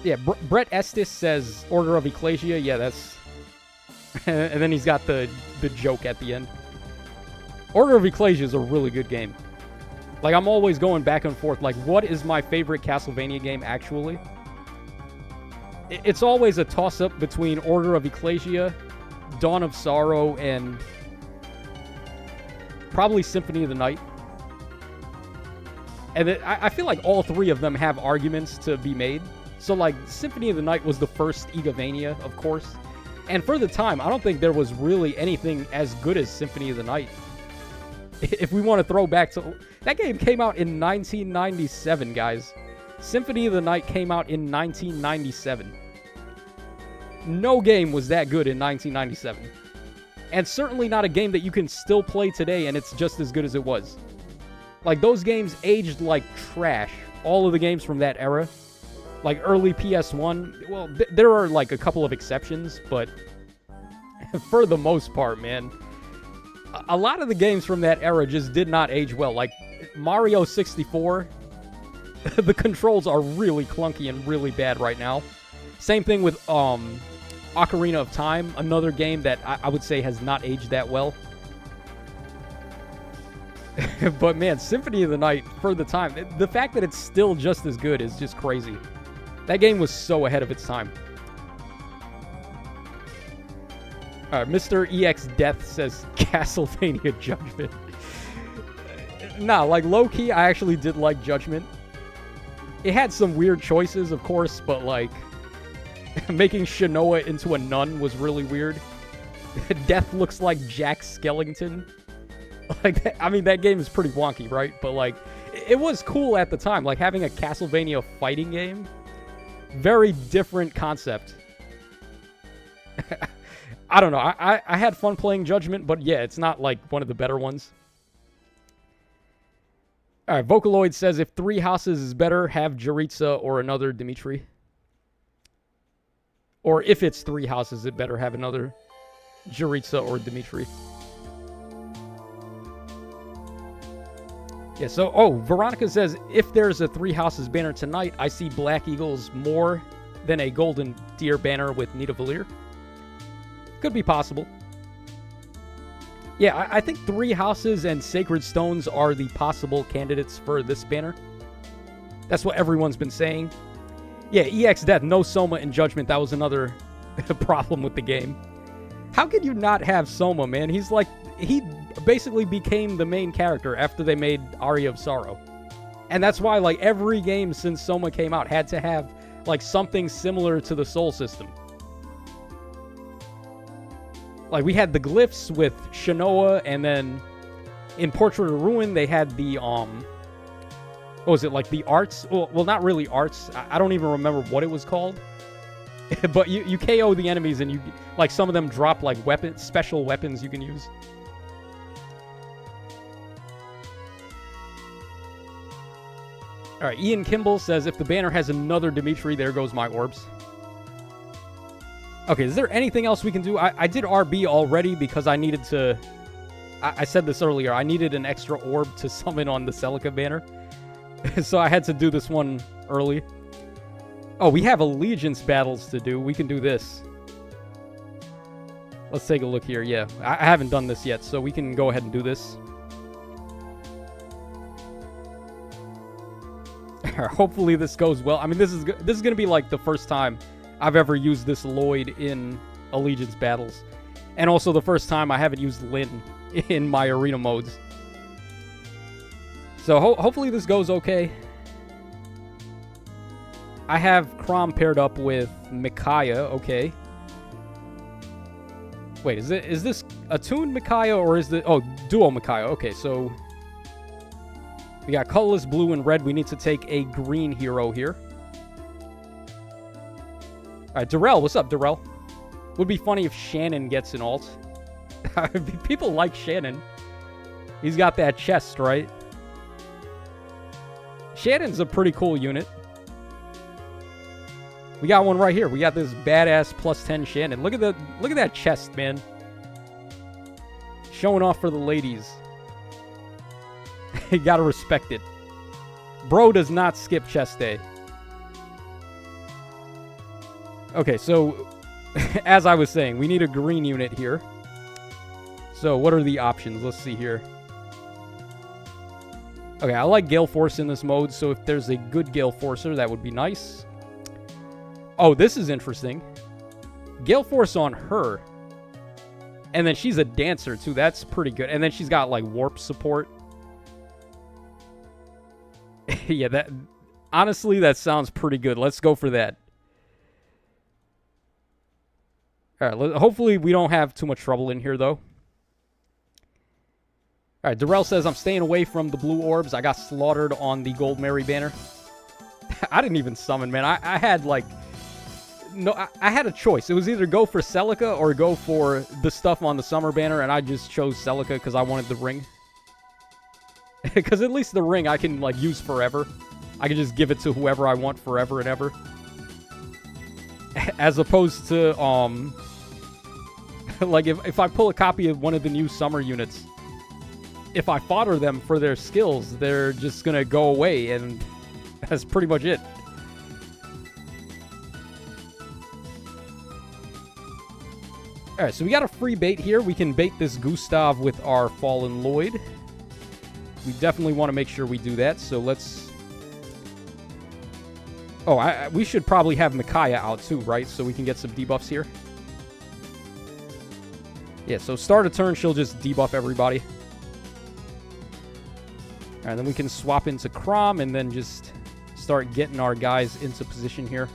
Yeah, Brett Estes says Order of Ecclesia. Yeah, that's... and then he's got the joke at the end. Order of Ecclesia is a really good game. Like, I'm always going back and forth. Like, what is my favorite Castlevania game, actually? It's always a toss-up between Order of Ecclesia, Dawn of Sorrow, and probably Symphony of the Night. And I feel like all 3 of them have arguments to be made. So, like, Symphony of the Night was the first Igavania, of course. And for the time, I don't think there was really anything as good as Symphony of the Night. If we want to throw back to... That game came out in 1997, guys. Symphony of the Night came out in 1997. No game was that good in 1997. And certainly not a game that you can still play today and it's just as good as it was. Like, those games aged like trash. All of the games from that era. Like, early PS1. Well, there are, like, a couple of exceptions, but for the most part, man, a lot of the games from that era just did not age well. Like, Mario 64, the controls are really clunky and really bad right now. Same thing with Ocarina of Time, another game that I would say has not aged that well. But, man, Symphony of the Night, for the time, the fact that it's still just as good is just crazy. That game was so ahead of its time. Mr. EX Death says Castlevania Judgment. Nah, like, low-key, I actually did like Judgment. It had some weird choices, of course, but, like, making Shinoa into a nun was really weird. Death looks like Jack Skellington. Like, I mean, that game is pretty wonky, right? But, like, it was cool at the time. Like, having a Castlevania fighting game. Very different concept. I don't know. I had fun playing Judgment, but yeah, it's not, like, one of the better ones. Alright, Vocaloid says, if 3 Houses is better, have Jaritza or another Dimitri. Or if it's 3 Houses, it better have another Jaritza or Dimitri. Yeah, so, Veronica says, if there's a 3 Houses banner tonight, I see Black Eagles more than a Golden Deer banner with Nidavellir. Could be possible. Yeah, I think 3 Houses and Sacred Stones are the possible candidates for this banner. That's what everyone's been saying. Yeah, EX Death, no Soma in Judgment. That was another problem with the game. How could you not have Soma, man? He's like... He basically became the main character after they made Aria of Sorrow. And that's why, like, every game since Soma came out had to have, like, something similar to the Soul system. Like, we had the glyphs with Shinoa, and then in Portrait of Ruin, they had the, what was it, like, the arts? Well, not really arts. I don't even remember what it was called. But you KO the enemies, and you, like, some of them drop, like, weapons, special weapons you can use. All right, Ian Kimball says, if the banner has another Dimitri, there goes my orbs. Okay, is there anything else we can do? I did RB already because I needed to... I said this earlier. I needed an extra orb to summon on the Celica banner. So I had to do this one early. Oh, we have allegiance battles to do. We can do this. Let's take a look here. Yeah, I haven't done this yet, so we can go ahead and do this. Hopefully this goes well. I mean, this is going to be like the first time I've ever used this Lloyd in Allegiance battles. And also the first time I haven't used Lyn in my arena modes. So hopefully this goes okay. I have Chrom paired up with Micaiah. Okay. Wait, is this a tuned Micaiah or is it... Oh, duo Micaiah. Okay, so... We got colorless blue and red. We need to take a green hero here. Alright, Darrell. What's up, Darrell? Would be funny if Shannon gets an alt. People like Shannon. He's got that chest, right? Shannon's a pretty cool unit. We got one right here. We got this badass +10 Shannon. Look at that chest, man. Showing off for the ladies. You gotta respect it. Bro does not skip chest day. Okay, so as I was saying, we need a green unit here. So what are the options? Let's see here. Okay, I like Gale Force in this mode, so if there's a good Gale Forcer, that would be nice. Oh, this is interesting. Gale Force on her. And then she's a dancer, too. That's pretty good. And then she's got, like, warp support. Yeah, that... Honestly, that sounds pretty good. Let's go for that. Alright, hopefully we don't have too much trouble in here, though. Alright, Darrell says, I'm staying away from the blue orbs. I got slaughtered on the Gold Mary banner. I didn't even summon, man. I had, like... No, I had a choice. It was either go for Celica or go for the stuff on the Summer banner, and I just chose Celica because I wanted the ring. Because at least the ring I can, like, use forever. I can just give it to whoever I want forever and ever. As opposed to, like, if I pull a copy of one of the new Summer units, if I fodder them for their skills, they're just gonna go away, and that's pretty much it. Alright, so we got a free bait here. We can bait this Gustav with our Fallen Lloyd. We definitely want to make sure we do that, so let's... Oh, we should probably have Micaiah out too, right? So we can get some debuffs here. Yeah, so start a turn, she'll just debuff everybody. Alright, then we can swap into Chrom and then just start getting our guys into position here.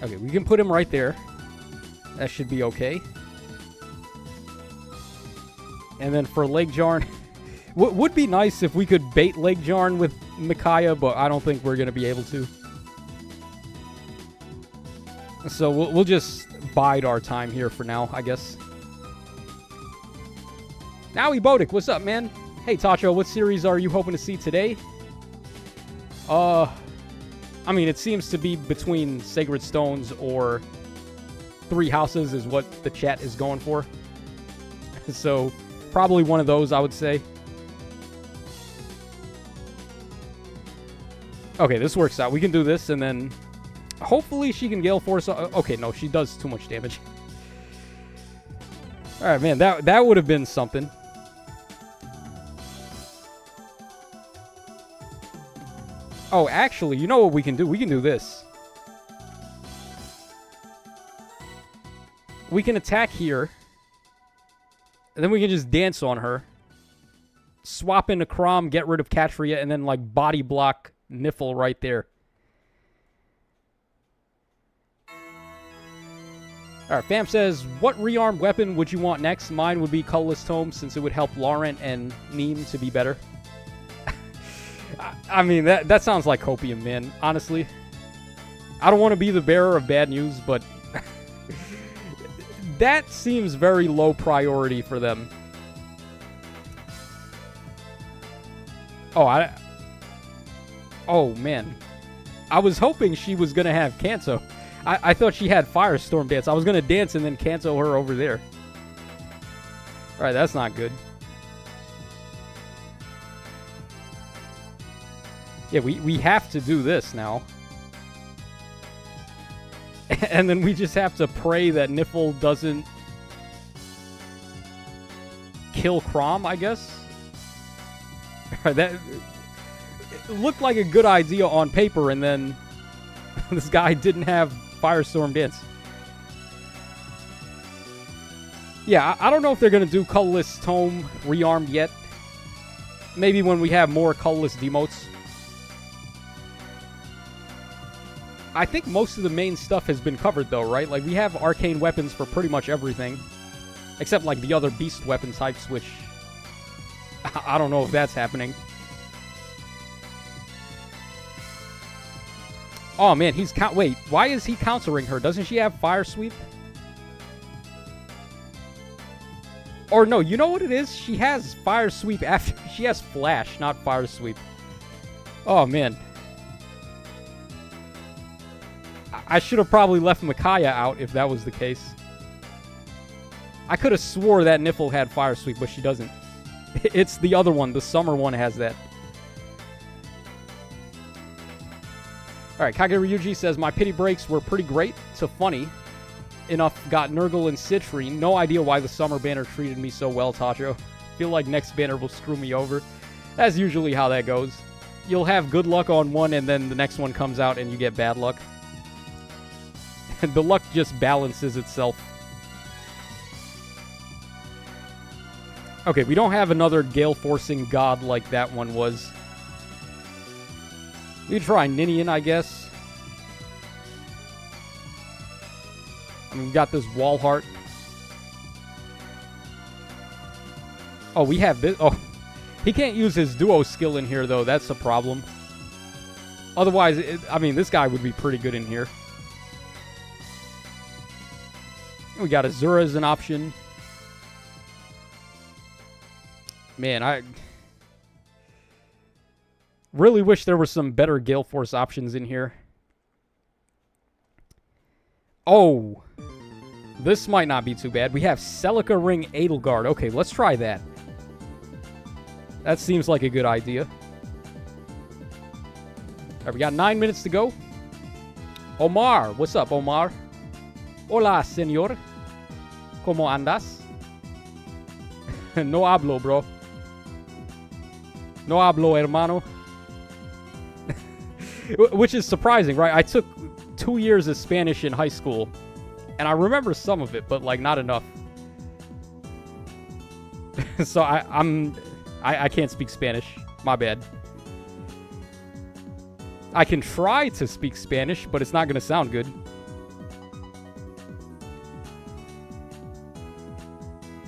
Okay, we can put him right there. That should be okay. And then for Leg Jarn, would be nice if we could bait Leg Jarn with Micaiah, but I don't think we're going to be able to. So we'll just bide our time here for now, I guess. Now Bodic, what's up, man? Hey, Tacho, what series are you hoping to see today? I mean, it seems to be between Sacred Stones or Three Houses is what the chat is going for. So, probably one of those, I would say. Okay, this works out. We can do this, and then hopefully she can Gale Force. Okay, no, she does too much damage. Alright, man, that would have been something. Oh, actually, you know what we can do? We can do this. We can attack here. And then we can just dance on her. Swap into Chrom, get rid of Katria, and then, like, body block Niffle right there. Alright, Fam says, what rearmed weapon would you want next? Mine would be Colorless Tome, since it would help Laurent and Neem to be better. I mean, that sounds like copium, man. Honestly. I don't want to be the bearer of bad news, but... that seems very low priority for them. Oh, oh, man. I was hoping she was going to have Kanto. I thought she had Firestorm Dance. I was going to dance and then Kanto her over there. Alright, that's not good. Yeah, we have to do this now. And then we just have to pray that Niffle doesn't kill Chrom, I guess? That it looked like a good idea on paper, and then this guy didn't have Firestorm Dance. Yeah, I don't know if they're going to do Colorless Tome rearmed yet. Maybe when we have more colorless demotes. I think most of the main stuff has been covered, though, right? Like, we have arcane weapons for pretty much everything. Except, like, the other beast weapon types, which I don't know if that's happening. Oh, man, he's wait, why is he countering her? Doesn't she have Fire Sweep? Or no, you know what it is? She has Fire Sweep after... She has Flash, not Fire Sweep. Oh, man. I should have probably left Micaiah out if that was the case. I could have swore that Niffle had Fire Sweep, but she doesn't. It's the other one. The summer one has that. Alright, Kageryuji says, my pity breaks were pretty great to funny. Enough got Nurgle and Citrine. No idea why the summer banner treated me so well, Tacho. Feel like next banner will screw me over. That's usually how that goes. You'll have good luck on one, and then the next one comes out and you get bad luck. And the luck just balances itself. Okay, we don't have another gale-forcing god like that one was. We could try Ninian, I guess. I mean, we got this Wallheart. Oh, we have this. Oh, he can't use his duo skill in here, though. That's a problem. Otherwise, I mean, this guy would be pretty good in here. We got Azura as an option. Man, I really wish there were some better Gale Force options in here. Oh, this might not be too bad. We have Celica Ring Edelgard. Okay, let's try that. That seems like a good idea. All right, we got 9 minutes to go. Omar, what's up, Omar? Hola, señor. ¿Cómo andas? No hablo, bro. No hablo, hermano. Which is surprising, right? I took 2 years of Spanish in high school, and I remember some of it, but, like, not enough. So I can't speak Spanish. My bad. I can try to speak Spanish, but it's not going to sound good.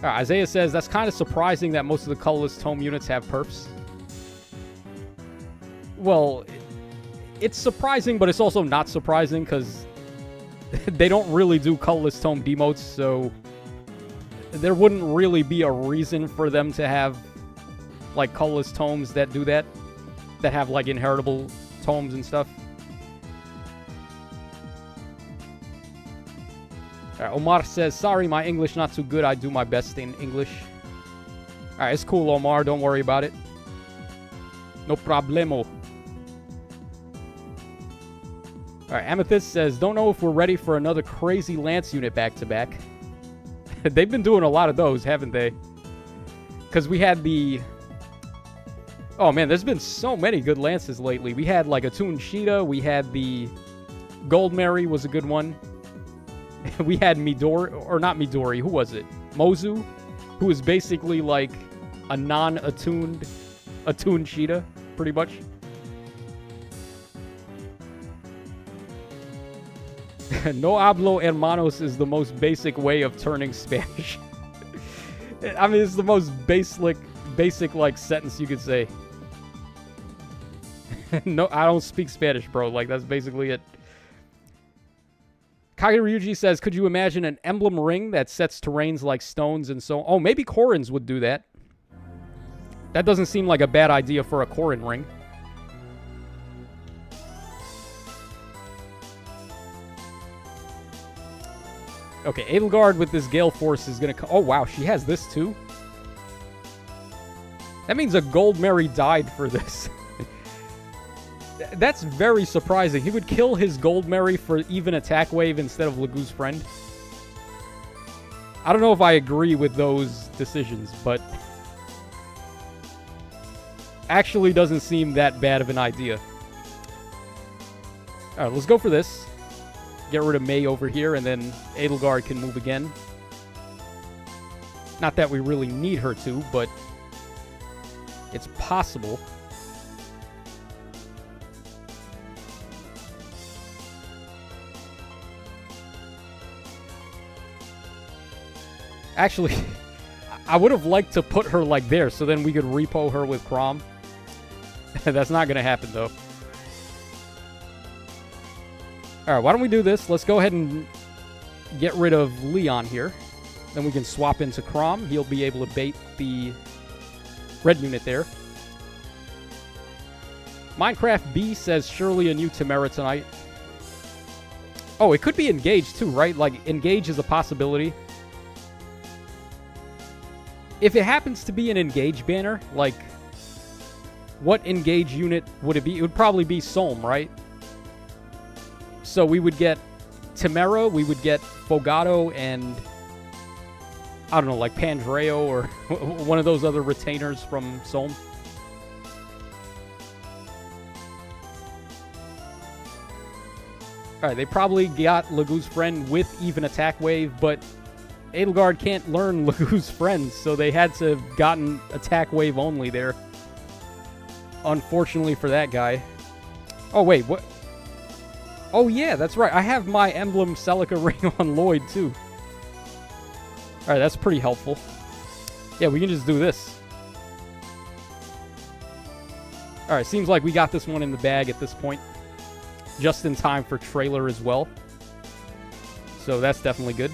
Isaiah says, that's kind of surprising that most of the colorless tome units have perfs. Well, it's surprising, but it's also not surprising, because they don't really do colorless tome demotes, so there wouldn't really be a reason for them to have, like, colorless tomes that do that, that have, like, inheritable tomes and stuff. Omar says, sorry, my English not too good. I do my best in English. Alright, it's cool, Omar. Don't worry about it. No problemo. Alright, Amethyst says, don't know if we're ready for another crazy Lance unit back-to-back. They've been doing a lot of those, haven't they? Because we had the... Oh, man, there's been so many good Lances lately. We had, like, a Toon Sheeta. We had the... Gold Mary was a good one. We had Midori, or not Midori, who was it? Mozu, who is basically like a non-attuned Sheeta, pretty much. No hablo hermanos is the most basic way of turning Spanish. I mean, it's the most basic like sentence you could say. No, I don't speak Spanish, bro. Like, that's basically it. Kageryuji says, could you imagine an emblem ring that sets terrains like stones and so on? Oh, maybe Korins would do that. That doesn't seem like a bad idea for a Corrin ring. Okay, Edelgard with this Gale Force is going to... Oh, wow, she has this too? That means a Gold Mary died for this. That's very surprising. He would kill his Gold Mary for even attack wave instead of Lagoo's Friend. I don't know if I agree with those decisions, but... actually doesn't seem that bad of an idea. Alright, let's go for this. Get rid of May over here, and then Edelgard can move again. Not that we really need her to, but it's possible. Actually, I would have liked to put her like there, so then we could repo her with Chrom. That's not going to happen, though. Alright, why don't we do this? Let's go ahead and get rid of Leon here. Then we can swap into Chrom. He'll be able to bait the red unit there. Minecraft B says, surely a new Temera tonight. Oh, it could be Engage too, right? Like, Engage is a possibility. If it happens to be an Engage banner, like, what Engage unit would it be? It would probably be Solm, right? So we would get Temera, we would get Fogato, and I don't know, like Pandreo or one of those other retainers from Solm. Alright, they probably got Lagoo's Friend with even attack wave, but Edelgard can't learn Lagoo's Friend, so they had to have gotten attack wave only there. Unfortunately for that guy. Oh, wait, what? Oh, yeah, that's right. I have my Emblem Celica ring on Lloyd, too. Alright, that's pretty helpful. Yeah, we can just do this. Alright, seems like we got this one in the bag at this point. Just in time for trailer as well. So that's definitely good.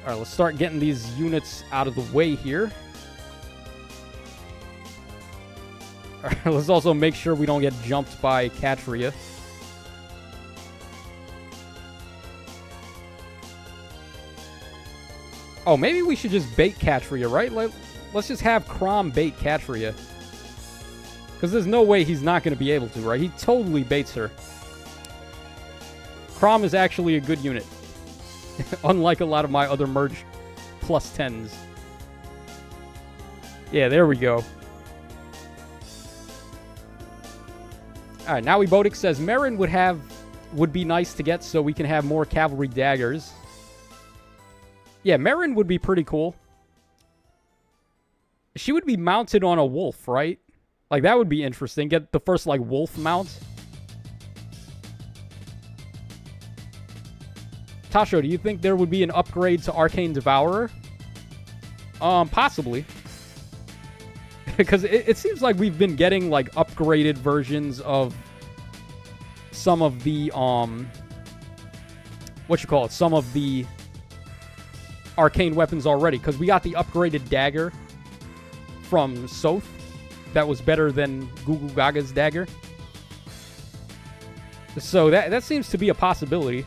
Alright, let's start getting these units out of the way here. Alright, let's also make sure we don't get jumped by Catria. Oh, maybe we should just bait Catria, right? Let's just have Chrom bait Catria. Because there's no way he's not going to be able to, right? He totally baits her. Chrom is actually a good unit. Unlike a lot of my other merge plus 10s. Yeah, there we go. Alright, now Ebotic says Marin would be nice to get so we can have more cavalry daggers. Yeah, Marin would be pretty cool. She would be mounted on a wolf, right? Like, that would be interesting. Get the first, like, wolf mount. Tasho, do you think there would be an upgrade to Arcane Devourer? Possibly. Because it seems like we've been getting, like, upgraded versions of some of the, some of the arcane weapons already. Because we got the upgraded dagger from Soth. That was better than Gugu Gaga's dagger. So that seems to be a possibility.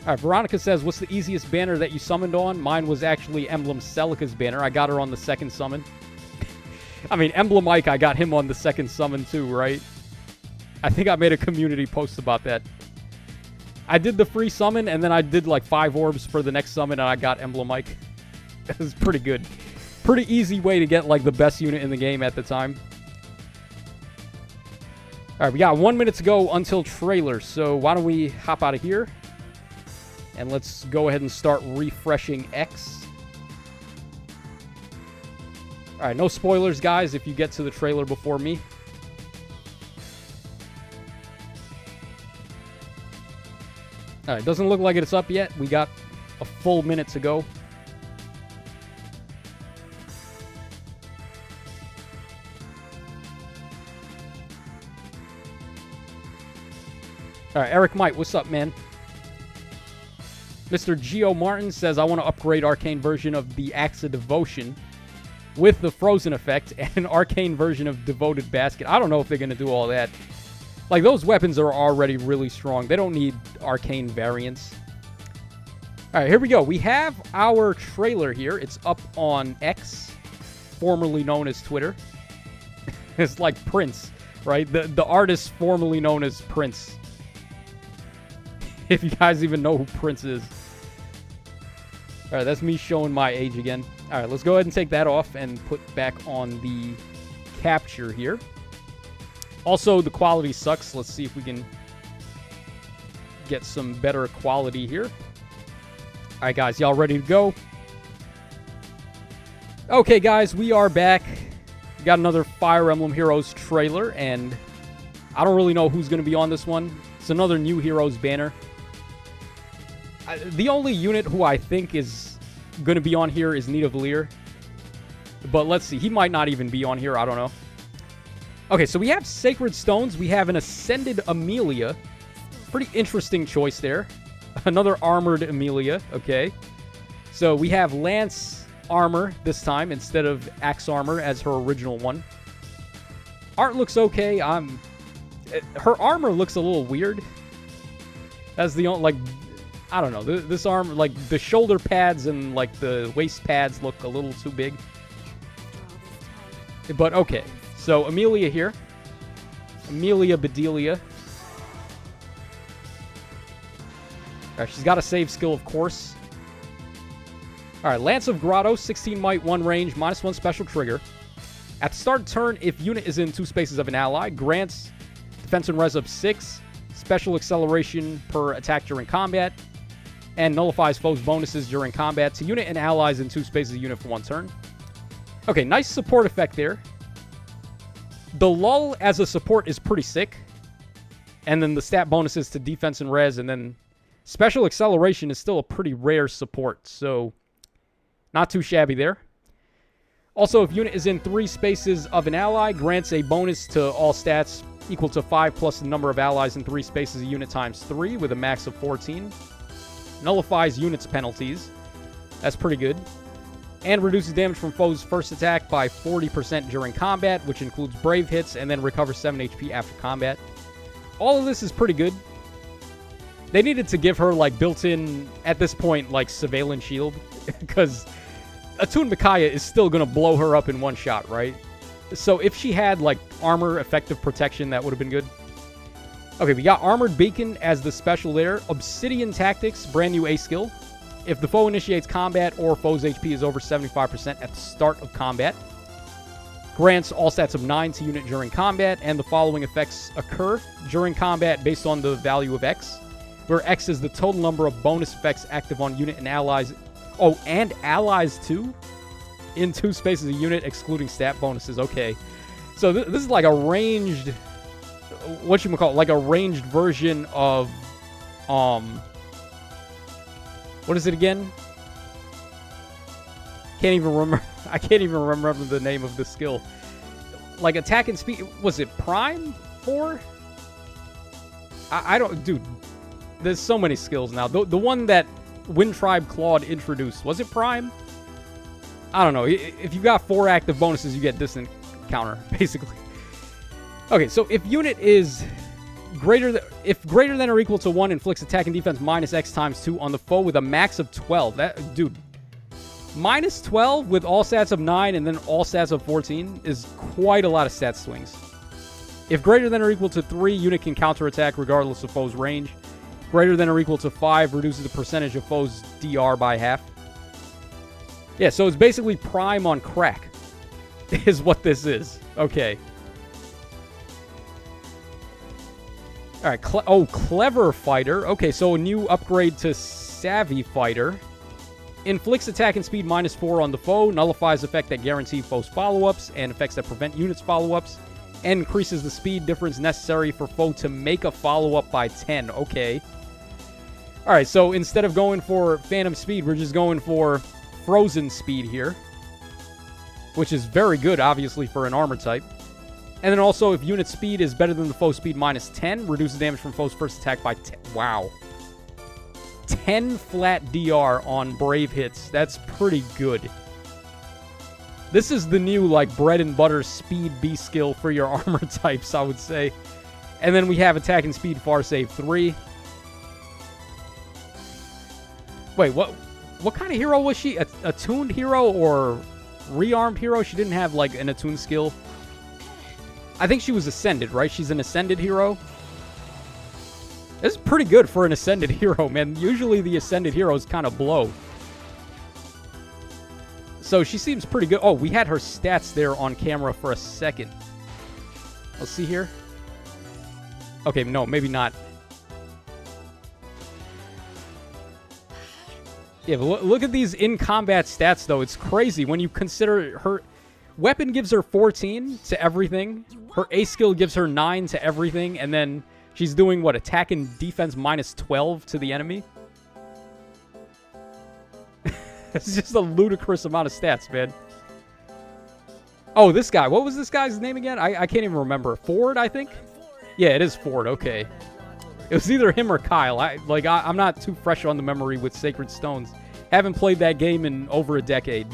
Alright, Veronica says, what's the easiest banner that you summoned on? Mine was actually Emblem Celica's banner. I got her on the second summon. I mean, Emblem Ike, I got him on the second summon too, right? I think I made a community post about that. I did the free summon, and then I did like 5 orbs for the next summon, and I got Emblem Ike. It was pretty good. Pretty easy way to get like the best unit in the game at the time. Alright, we got 1 minute to go until trailer, so why don't we hop out of here? And let's go ahead and start refreshing X. Alright, no spoilers, guys, if you get to the trailer before me. Alright, doesn't look like it's up yet. We got a full minute to go. All right, Eric Might, what's up, man? Mr. Geo Martin says, I want to upgrade arcane version of the Axe of Devotion with the frozen effect and an arcane version of Devoted Basket. I don't know if they're going to do all that. Like, those weapons are already really strong. They don't need arcane variants. All right, here we go. We have our trailer here. It's up on X, formerly known as Twitter. It's like Prince, right? The artist formerly known as Prince. If you guys even know who Prince is. All right, that's me showing my age again. All right, let's go ahead and take that off and put back on the capture here. Also, the quality sucks. Let's see if we can get some better quality here. All right, guys, y'all ready to go? Okay, guys, we are back. We got another Fire Emblem Heroes trailer, and I don't really know who's going to be on this one. It's another New Heroes banner. The only unit who I think is going to be on here is Nidavellir. But let's see. He might not even be on here. I don't know. Okay, so we have Sacred Stones. We have an Ascended Amelia. Pretty interesting choice there. Another Armored Amelia. Okay. So we have Lance Armor this time instead of Axe Armor as her original one. Art looks okay. Her armor looks a little weird. That's the only, like, I don't know. This arm, like, the shoulder pads and, like, the waist pads look a little too big. But, okay. So, Amelia here. Amelia Bedelia. Alright, she's got a save skill, of course. Alright, Lance of Grotto, 16 might, 1 range, -1 special trigger. At the start of turn, if unit is in 2 spaces of an ally, grants defense and res of 6, special acceleration per attack during combat, and nullifies foes' bonuses during combat to unit and allies in 2 spaces of unit for 1 turn. Okay, nice support effect there. The lull as a support is pretty sick. And then the stat bonuses to defense and res, and then special acceleration is still a pretty rare support, so not too shabby there. Also, if unit is in 3 spaces of an ally, grants a bonus to all stats equal to 5 plus the number of allies in 3 spaces of unit times 3 with a max of 14. Nullifies units penalties. That's pretty good. And reduces damage from foes' first attack by 40% during combat, which includes brave hits, and then recovers 7 HP after combat. All of this is pretty good. They needed to give her, like, built-in, at this point, like, surveillance shield. Because Atun Micaiah is still going to blow her up in one shot, right? So if she had, like, armor effective protection, that would have been good. Okay, we got Armored Beacon as the special there. Obsidian Tactics, brand new A skill. If the foe initiates combat or foe's HP is over 75% at the start of combat, grants all stats of 9 to unit during combat, and the following effects occur during combat based on the value of X, where X is the total number of bonus effects active on unit and allies. Oh, and allies too? In 2 spaces of unit, excluding stat bonuses. Okay. So this is like a ranged, whatchamacallit, like a ranged version of, what is it again? Can't even remember. I can't even remember the name of the skill. Like attack and speed. Was it Prime 4? I don't, dude. There's so many skills now. The one that Wind Tribe Claude introduced, was it Prime? I don't know. If you got 4 active bonuses, you get distant counter, basically. Okay, so if unit is greater than or equal to 1, inflicts attack and defense minus X times 2 on the foe with a max of 12. That, dude, minus 12 with all stats of 9 and then all stats of 14 is quite a lot of stat swings. If greater than or equal to 3, unit can counterattack regardless of foe's range. Greater than or equal to 5 reduces the percentage of foe's DR by half. Yeah, so it's basically Prime on crack is what this is. Okay. All right. Clever Fighter. Okay, so a new upgrade to Savvy Fighter. Inflicts attack and speed minus 4 on the foe. Nullifies effect that guarantee foe's follow-ups and effects that prevent units' follow-ups. And increases the speed difference necessary for foe to make a follow-up by 10. Okay. All right, so instead of going for Phantom Speed, we're just going for Frozen Speed here. Which is very good, obviously, for an armor type. And then also, if unit speed is better than the foe speed minus 10, reduces damage from foe's first attack by 10. Wow. 10 flat DR on Brave hits. That's pretty good. This is the new, like, bread and butter speed B skill for your armor types, I would say. And then we have attack and speed far save 3. Wait, what kind of hero was she? A attuned hero or rearmed hero? She didn't have, like, an attuned skill. I think she was Ascended, right? She's an Ascended hero. This is pretty good for an Ascended hero, man. Usually the Ascended heroes kind of blow. So she seems pretty good. Oh, we had her stats there on camera for a second. Let's see here. Okay, no, maybe not. Yeah, but look at these in-combat stats, though. It's crazy when you consider her... Weapon gives her 14 to everything. Her A skill gives her 9 to everything. And then she's doing, what, attack and defense minus 12 to the enemy? It's just a ludicrous amount of stats, man. Oh, this guy. What was this guy's name again? I can't even remember. Ford, I think? Yeah, it is Ford. Okay. It was either him or Kyle. I'm not too fresh on the memory with Sacred Stones. Haven't played that game in over a decade.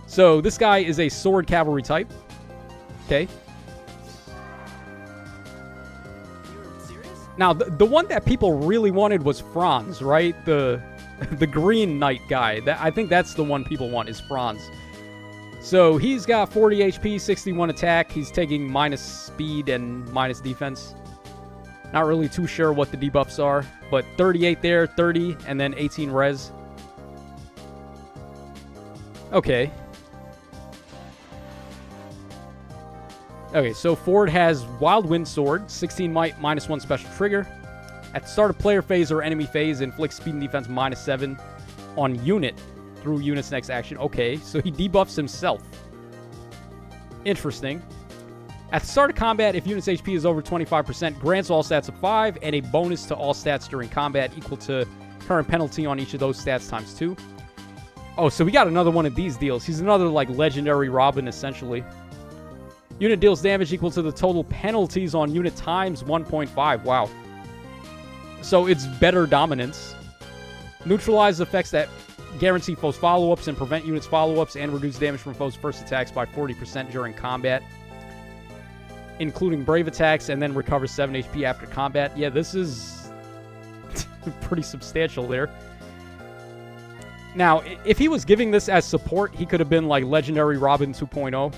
So, this guy is a sword cavalry type. Okay. Now, the one that people really wanted was Franz, right? The green knight guy. I think that's the one people want, is Franz. So, he's got 40 HP, 61 attack. He's taking minus speed and minus defense. Not really too sure what the debuffs are, but 38 there, 30, and then 18 res. Okay. Okay, so Ford has Wild Wind Sword, 16 might, minus 1 special trigger. At the start of player phase or enemy phase, inflicts speed and defense minus 7 on unit through unit's next action. Okay, so he debuffs himself. Interesting. At the start of combat, if unit's HP is over 25%, grants all stats of 5 and a bonus to all stats during combat equal to current penalty on each of those stats times 2. Oh, so we got another one of these deals. He's another, like, legendary Robin, essentially. Unit deals damage equal to the total penalties on unit times 1.5. Wow. So it's better dominance. Neutralize effects that guarantee foes follow-ups and prevent units follow-ups, and reduce damage from foes' first attacks by 40% during combat, including brave attacks, and then recovers 7 HP after combat. Yeah, this is pretty substantial there. Now, if he was giving this as support, he could have been like Legendary Robin 2.0.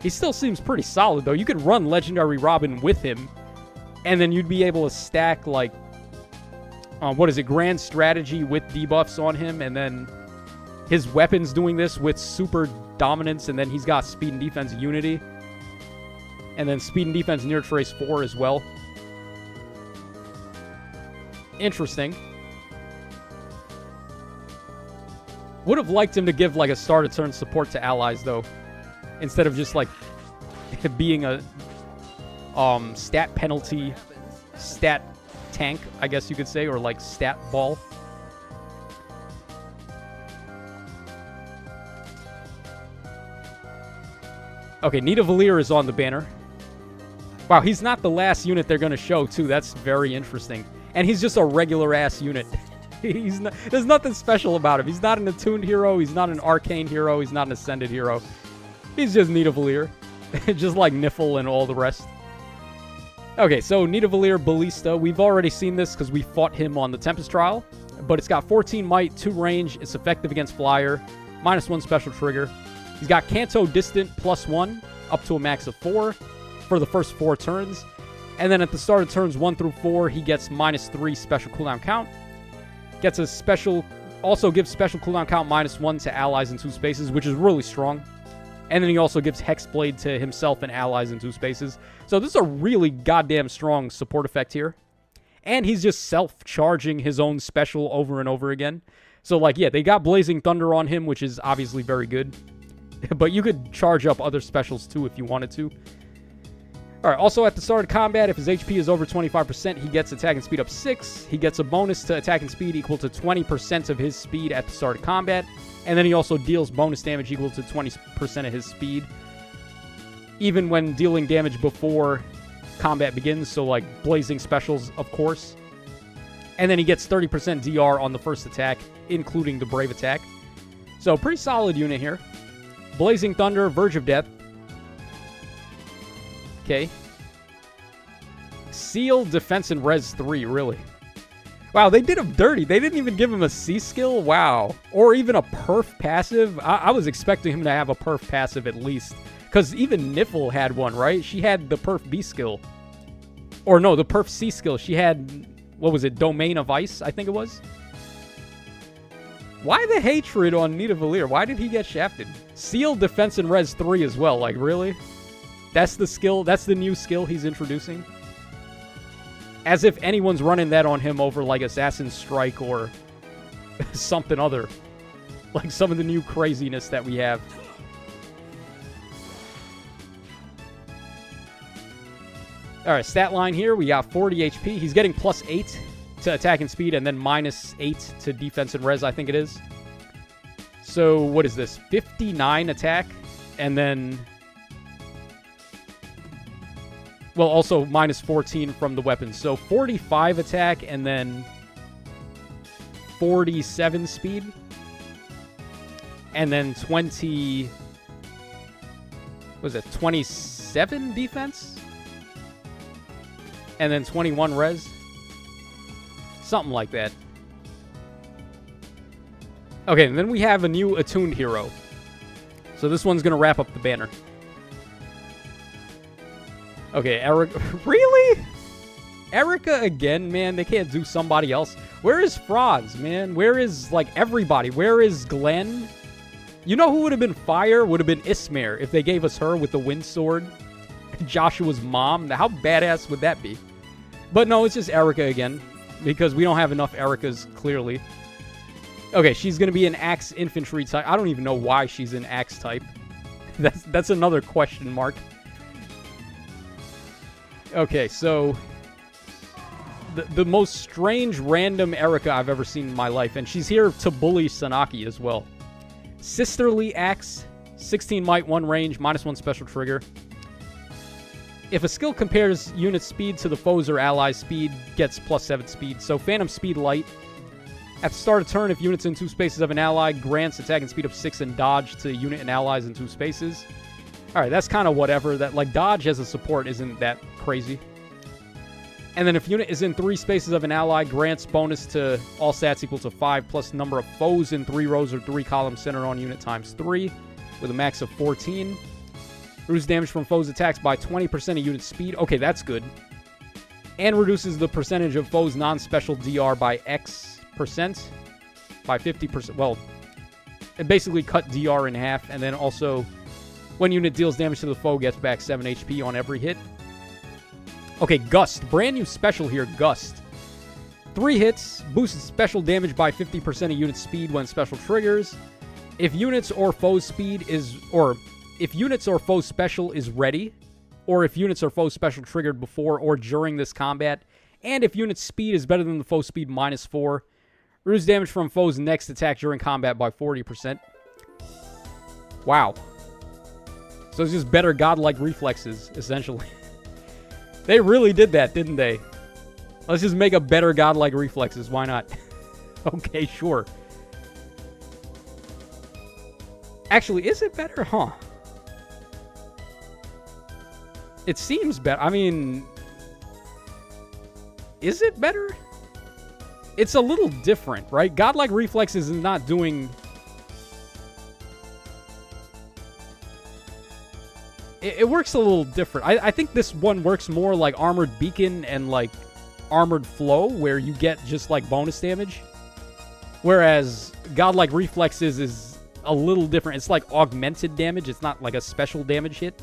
He still seems pretty solid, though. You could run Legendary Robin with him, and then you'd be able to stack, like, Grand Strategy with debuffs on him, and then his weapons doing this with super dominance, and then he's got speed and defense unity. And then speed and defense near trace 4 as well. Interesting. Would have liked him to give, like, a start of turn support to allies, though. Instead of just, like, being a stat penalty, stat tank, I guess you could say, or, like, stat ball. Okay, Nidavellir is on the banner. Wow, he's not the last unit they're going to show, too. That's very interesting. And he's just a regular-ass unit. There's nothing special about him. He's not an attuned hero. He's not an arcane hero. He's not an ascended hero. He's just Nidavellir. Just like Niffle and all the rest. Okay, so Nidavellir Ballista. We've already seen this because we fought him on the Tempest Trial. But it's got 14 might, 2 range. It's effective against Flyer. -1 special trigger. He's got Canto Distant +1 up to a max of 4 for the first 4 turns. And then at the start of turns 1 through 4, he gets -3 special cooldown count. Gets a special, also gives special cooldown count -1 to allies in 2 spaces, which is really strong. And then he also gives Hexblade to himself and allies in 2 spaces. So this is a really goddamn strong support effect here. And he's just self-charging his own special over and over again. So, like, yeah, they got Blazing Thunder on him, which is obviously very good. But you could charge up other specials, too, if you wanted to. Alright, also at the start of combat, if his HP is over 25%, he gets attack and speed up 6. He gets a bonus to attack and speed equal to 20% of his speed at the start of combat. And then he also deals bonus damage equal to 20% of his speed. even when dealing damage before combat begins, so like blazing specials, of course. And then he gets 30% DR on the first attack, including the Brave attack. So pretty solid unit here. Blazing Thunder, Verge of Death. Okay. Seal, Defense, and Res 3, really. Wow, they did him dirty. They didn't even give him a C skill? Wow. Or even a perf passive. I was expecting him to have a perf passive at least. Because even Niffle had one, right? She had the perf B skill. Or no, the perf C skill. She had, what was it, Domain of Ice, I think it was? Why the hatred on Nidavellir? Why did he get shafted? Seal, Defense, and Res 3 as well. Like, really? That's the skill? That's the new skill he's introducing? As if anyone's running that on him over, like, Assassin's Strike or something other. Like, some of the new craziness that we have. Alright, stat line here. We got 40 HP. He's getting plus 8 to attack and speed, and then minus 8 to defense and res, I think it is. So, what is this? 59 attack, and then... well, also minus 14 from the weapons. So, 45 attack, and then 47 speed. And then 20... what was it? 27 defense? And then 21 res. Something like that. Okay, and then we have a new attuned hero. So this one's going to wrap up the banner. Okay, Eric. Really? Erica again, man? They can't do somebody else. Where is Franz, man? Where is, like, everybody? Where is Glenn? You know who would have been fire? Would have been Ismare if they gave us her with the wind sword. Joshua's mom. How badass would that be? But no, it's just Erica again. Because we don't have enough Ericas, clearly. Okay, she's going to be an Axe Infantry type. I don't even know why she's an Axe type. That's another question mark. Okay, so... The most strange random Erica I've ever seen in my life. And she's here to bully Sanaki as well. Sisterly Axe. 16 might, 1 range, -1 special trigger. If a skill compares unit speed to the foe's or ally's speed, gets +7 speed. So Phantom Speed Light. At the start of turn, if units in 2 spaces of an ally, grants attack and speed of 6 and dodge to unit and allies in 2 spaces. Alright, that's kind of whatever. That, like, dodge as a support isn't that crazy. And then if unit is in 3 spaces of an ally, grants bonus to all stats equal to 5 plus number of foes in 3 rows or 3 columns centered on unit times 3 with a max of 14. Reduces damage from foes' attacks by 20% of unit speed. Okay, that's good. And reduces the percentage of foes' non-special DR by X%. By 50%. Well, it basically cut DR in half. And then also, when unit deals damage to the foe, gets back 7 HP on every hit. Okay, Gust. Brand new special here, Gust. 3 hits. Boosts special damage by 50% of unit speed when special triggers. If units or foes' speed is... or... if units or foes special is ready, or if units or foes special triggered before or during this combat, and if unit speed is better than the foe speed -4, reduce damage from foes' next attack during combat by 40%. Wow. So it's just better godlike reflexes, essentially. They really did that, didn't they? Let's just make a better godlike reflexes. Why not? Okay, sure. Actually, is it better? Huh. It seems better. I mean, is it better? It's a little different, right? Godlike reflexes is not doing... It works a little different. I think this one works more like Armored Beacon and like Armored Flow, where you get just like bonus damage. Whereas Godlike reflexes is a little different. It's like augmented damage. It's not like a special damage hit.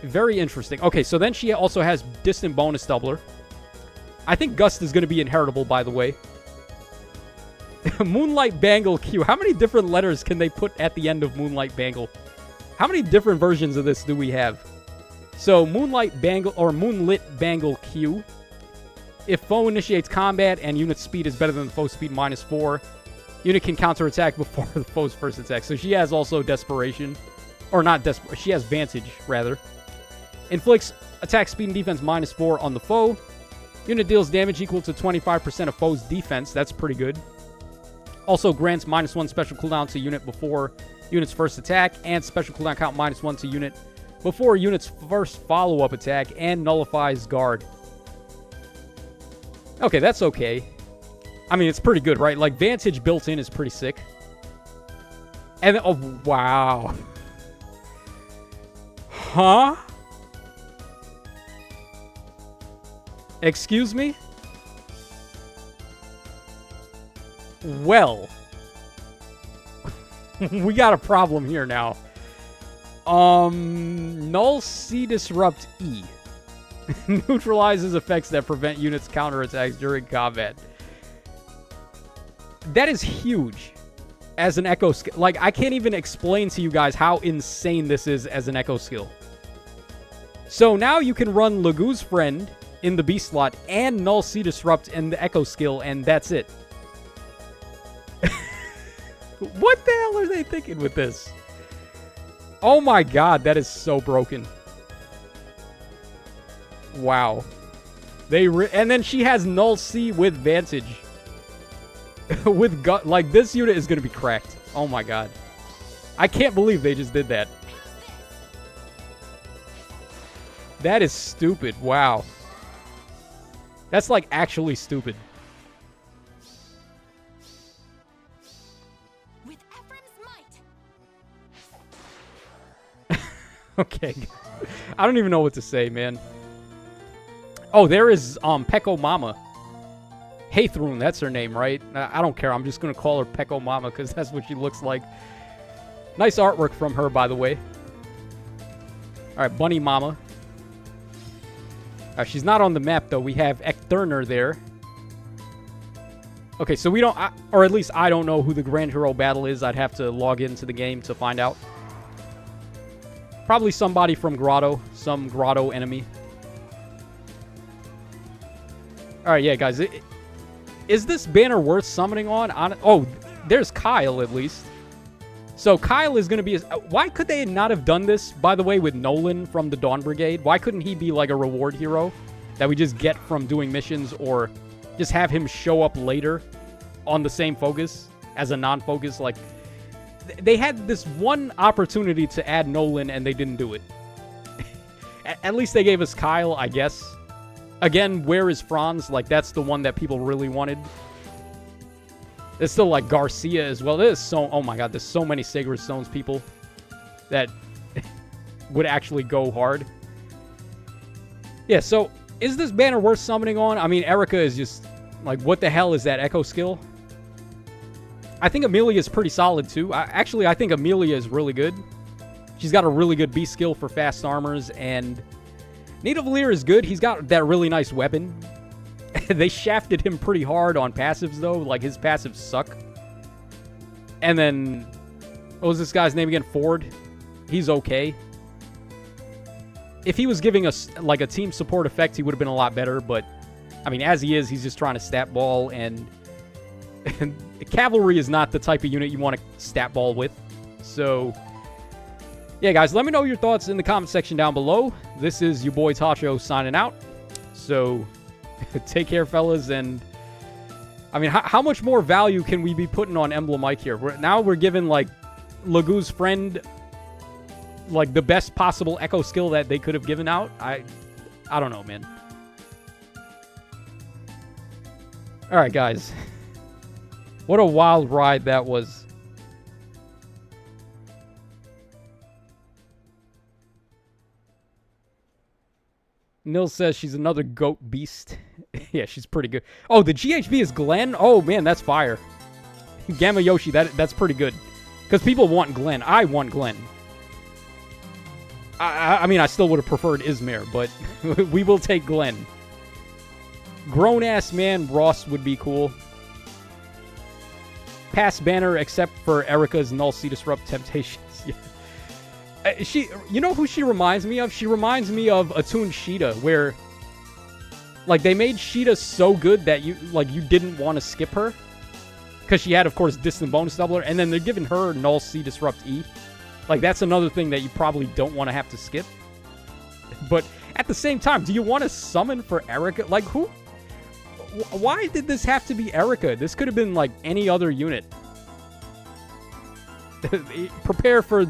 Very interesting. Okay, so then she also has Distant Bonus Doubler. I think Gust is going to be inheritable, by the way. Moonlight Bangle Q. How many different letters can they put at the end of Moonlight Bangle? How many different versions of this do we have? So, Moonlight Bangle, or Moonlit Bangle Q. If foe initiates combat and unit speed is better than the foe speed -4, unit can counterattack before the foe's first attack. So she has also Desperation. Or not Desperate. She has Vantage, rather. Inflicts attack speed and defense -4 on the foe. Unit deals damage equal to 25% of foe's defense. That's pretty good. Also grants -1 special cooldown to unit before unit's first attack, and special cooldown count -1 to unit before unit's first follow-up attack, and nullifies guard. Okay, that's okay. I mean, it's pretty good, right? Like, Vantage built in is pretty sick. And, oh, wow. Huh? Excuse me? Well. We got a problem here now. Null C Disrupt E. Neutralizes effects that prevent units' counterattacks during combat. That is huge as an echo skill. Like, I can't even explain to you guys how insane this is as an echo skill. So now you can run Lagoo's Friend in the B slot and Null C Disrupt in the echo skill, and that's it. What the hell are they thinking with this? Oh my god, that is so broken. Wow. And then she has Null C with Vantage. With gut, like, this unit is going to be cracked. Oh my god. I can't believe they just did that. That is stupid. Wow. That's, like, actually stupid. With might. Okay. I don't even know what to say, man. Oh, there is Peko Mama. Haythrun, that's her name, right? I don't care. I'm just going to call her Peko Mama because that's what she looks like. Nice artwork from her, by the way. All right, Bunny Mama. She's not on the map, though. We have Ekthurner there. Okay, so we don't... or at least I don't know who the Grand Hero battle is. I'd have to log into the game to find out. Probably somebody from Grotto. Some Grotto enemy. Alright, yeah, guys. Is this banner worth summoning on? Oh, there's Kyle, at least. So Kyle is going to be... Why could they not have done this, by the way, with Nolan from the Dawn Brigade? Why couldn't he be like a reward hero that we just get from doing missions, or just have him show up later on the same focus as a non-focus? Like, they had this one opportunity to add Nolan, and they didn't do it. At least they gave us Kyle, I guess. Again, where is Franz? Like, that's the one that people really wanted. There's still, like, Garcia as well. There's so... Oh, my God. There's so many Sacred Stones people that would actually go hard. Yeah, so is this banner worth summoning on? I mean, Erica is just... Like, what the hell is that echo skill? I think Amelia is pretty solid, too. Actually, I think Amelia is really good. She's got a really good B skill for fast armors, and... Nidavellir is good. He's got that really nice weapon. They shafted him pretty hard on passives, though. Like, his passives suck. And then... What was this guy's name again? Ford. He's okay. If he was giving us, like, a team support effect, he would have been a lot better. But, I mean, as he is, he's just trying to stat ball. And Cavalry is not the type of unit you want to stat ball with. So... Yeah, guys, let me know your thoughts in the comment section down below. This is your boy Tacho signing out. So, take care, fellas. And, I mean, how much more value can we be putting on Emblem Mike here? Now we're giving, like, Lagoo's Friend, like, the best possible echo skill that they could have given out. I don't know, man. All right, guys. What a wild ride that was. Nils says she's another goat beast. Yeah, she's pretty good. Oh, the GHB is Glenn? Oh, man, that's fire. Gamma Yoshi, that's pretty good. Because people want Glenn. I want Glenn. I mean, I still would have preferred Ismir, but we will take Glenn. Grown-ass man Ross would be cool. Pass banner except for Erica's Null C Disrupt Temptations. Yeah. You know who she reminds me of? She reminds me of Attuned Sheeta, where, like, they made Sheeta so good that you didn't want to skip her. Because she had, of course, Distant Bonus Doubler, and then they're giving her Null C Disrupt E. Like, that's another thing that you probably don't want to have to skip. But at the same time, do you want to summon for Erica? Like, who? Why did this have to be Erica? This could have been, like, any other unit. Prepare for,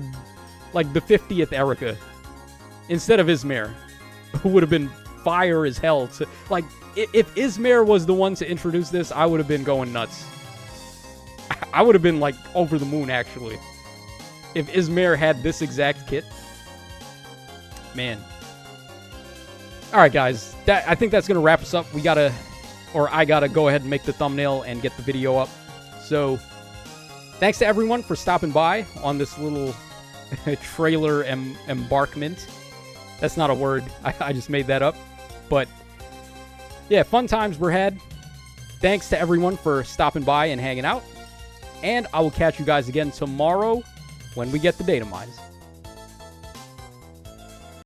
like, the 50th Erica instead of Ismare, who would have been fire as hell. Like, if Ismare was the one to introduce this, I would have been going nuts. I would have been, like, over the moon, actually. If Ismare had this exact kit. Man. Alright, guys. I think that's going to wrap us up. I gotta go ahead and make the thumbnail and get the video up. So, thanks to everyone for stopping by on this little trailer embarkment. That's not a word. I just made that up. But, yeah, fun times were had. Thanks to everyone for stopping by and hanging out. And I will catch you guys again tomorrow when we get the data mines.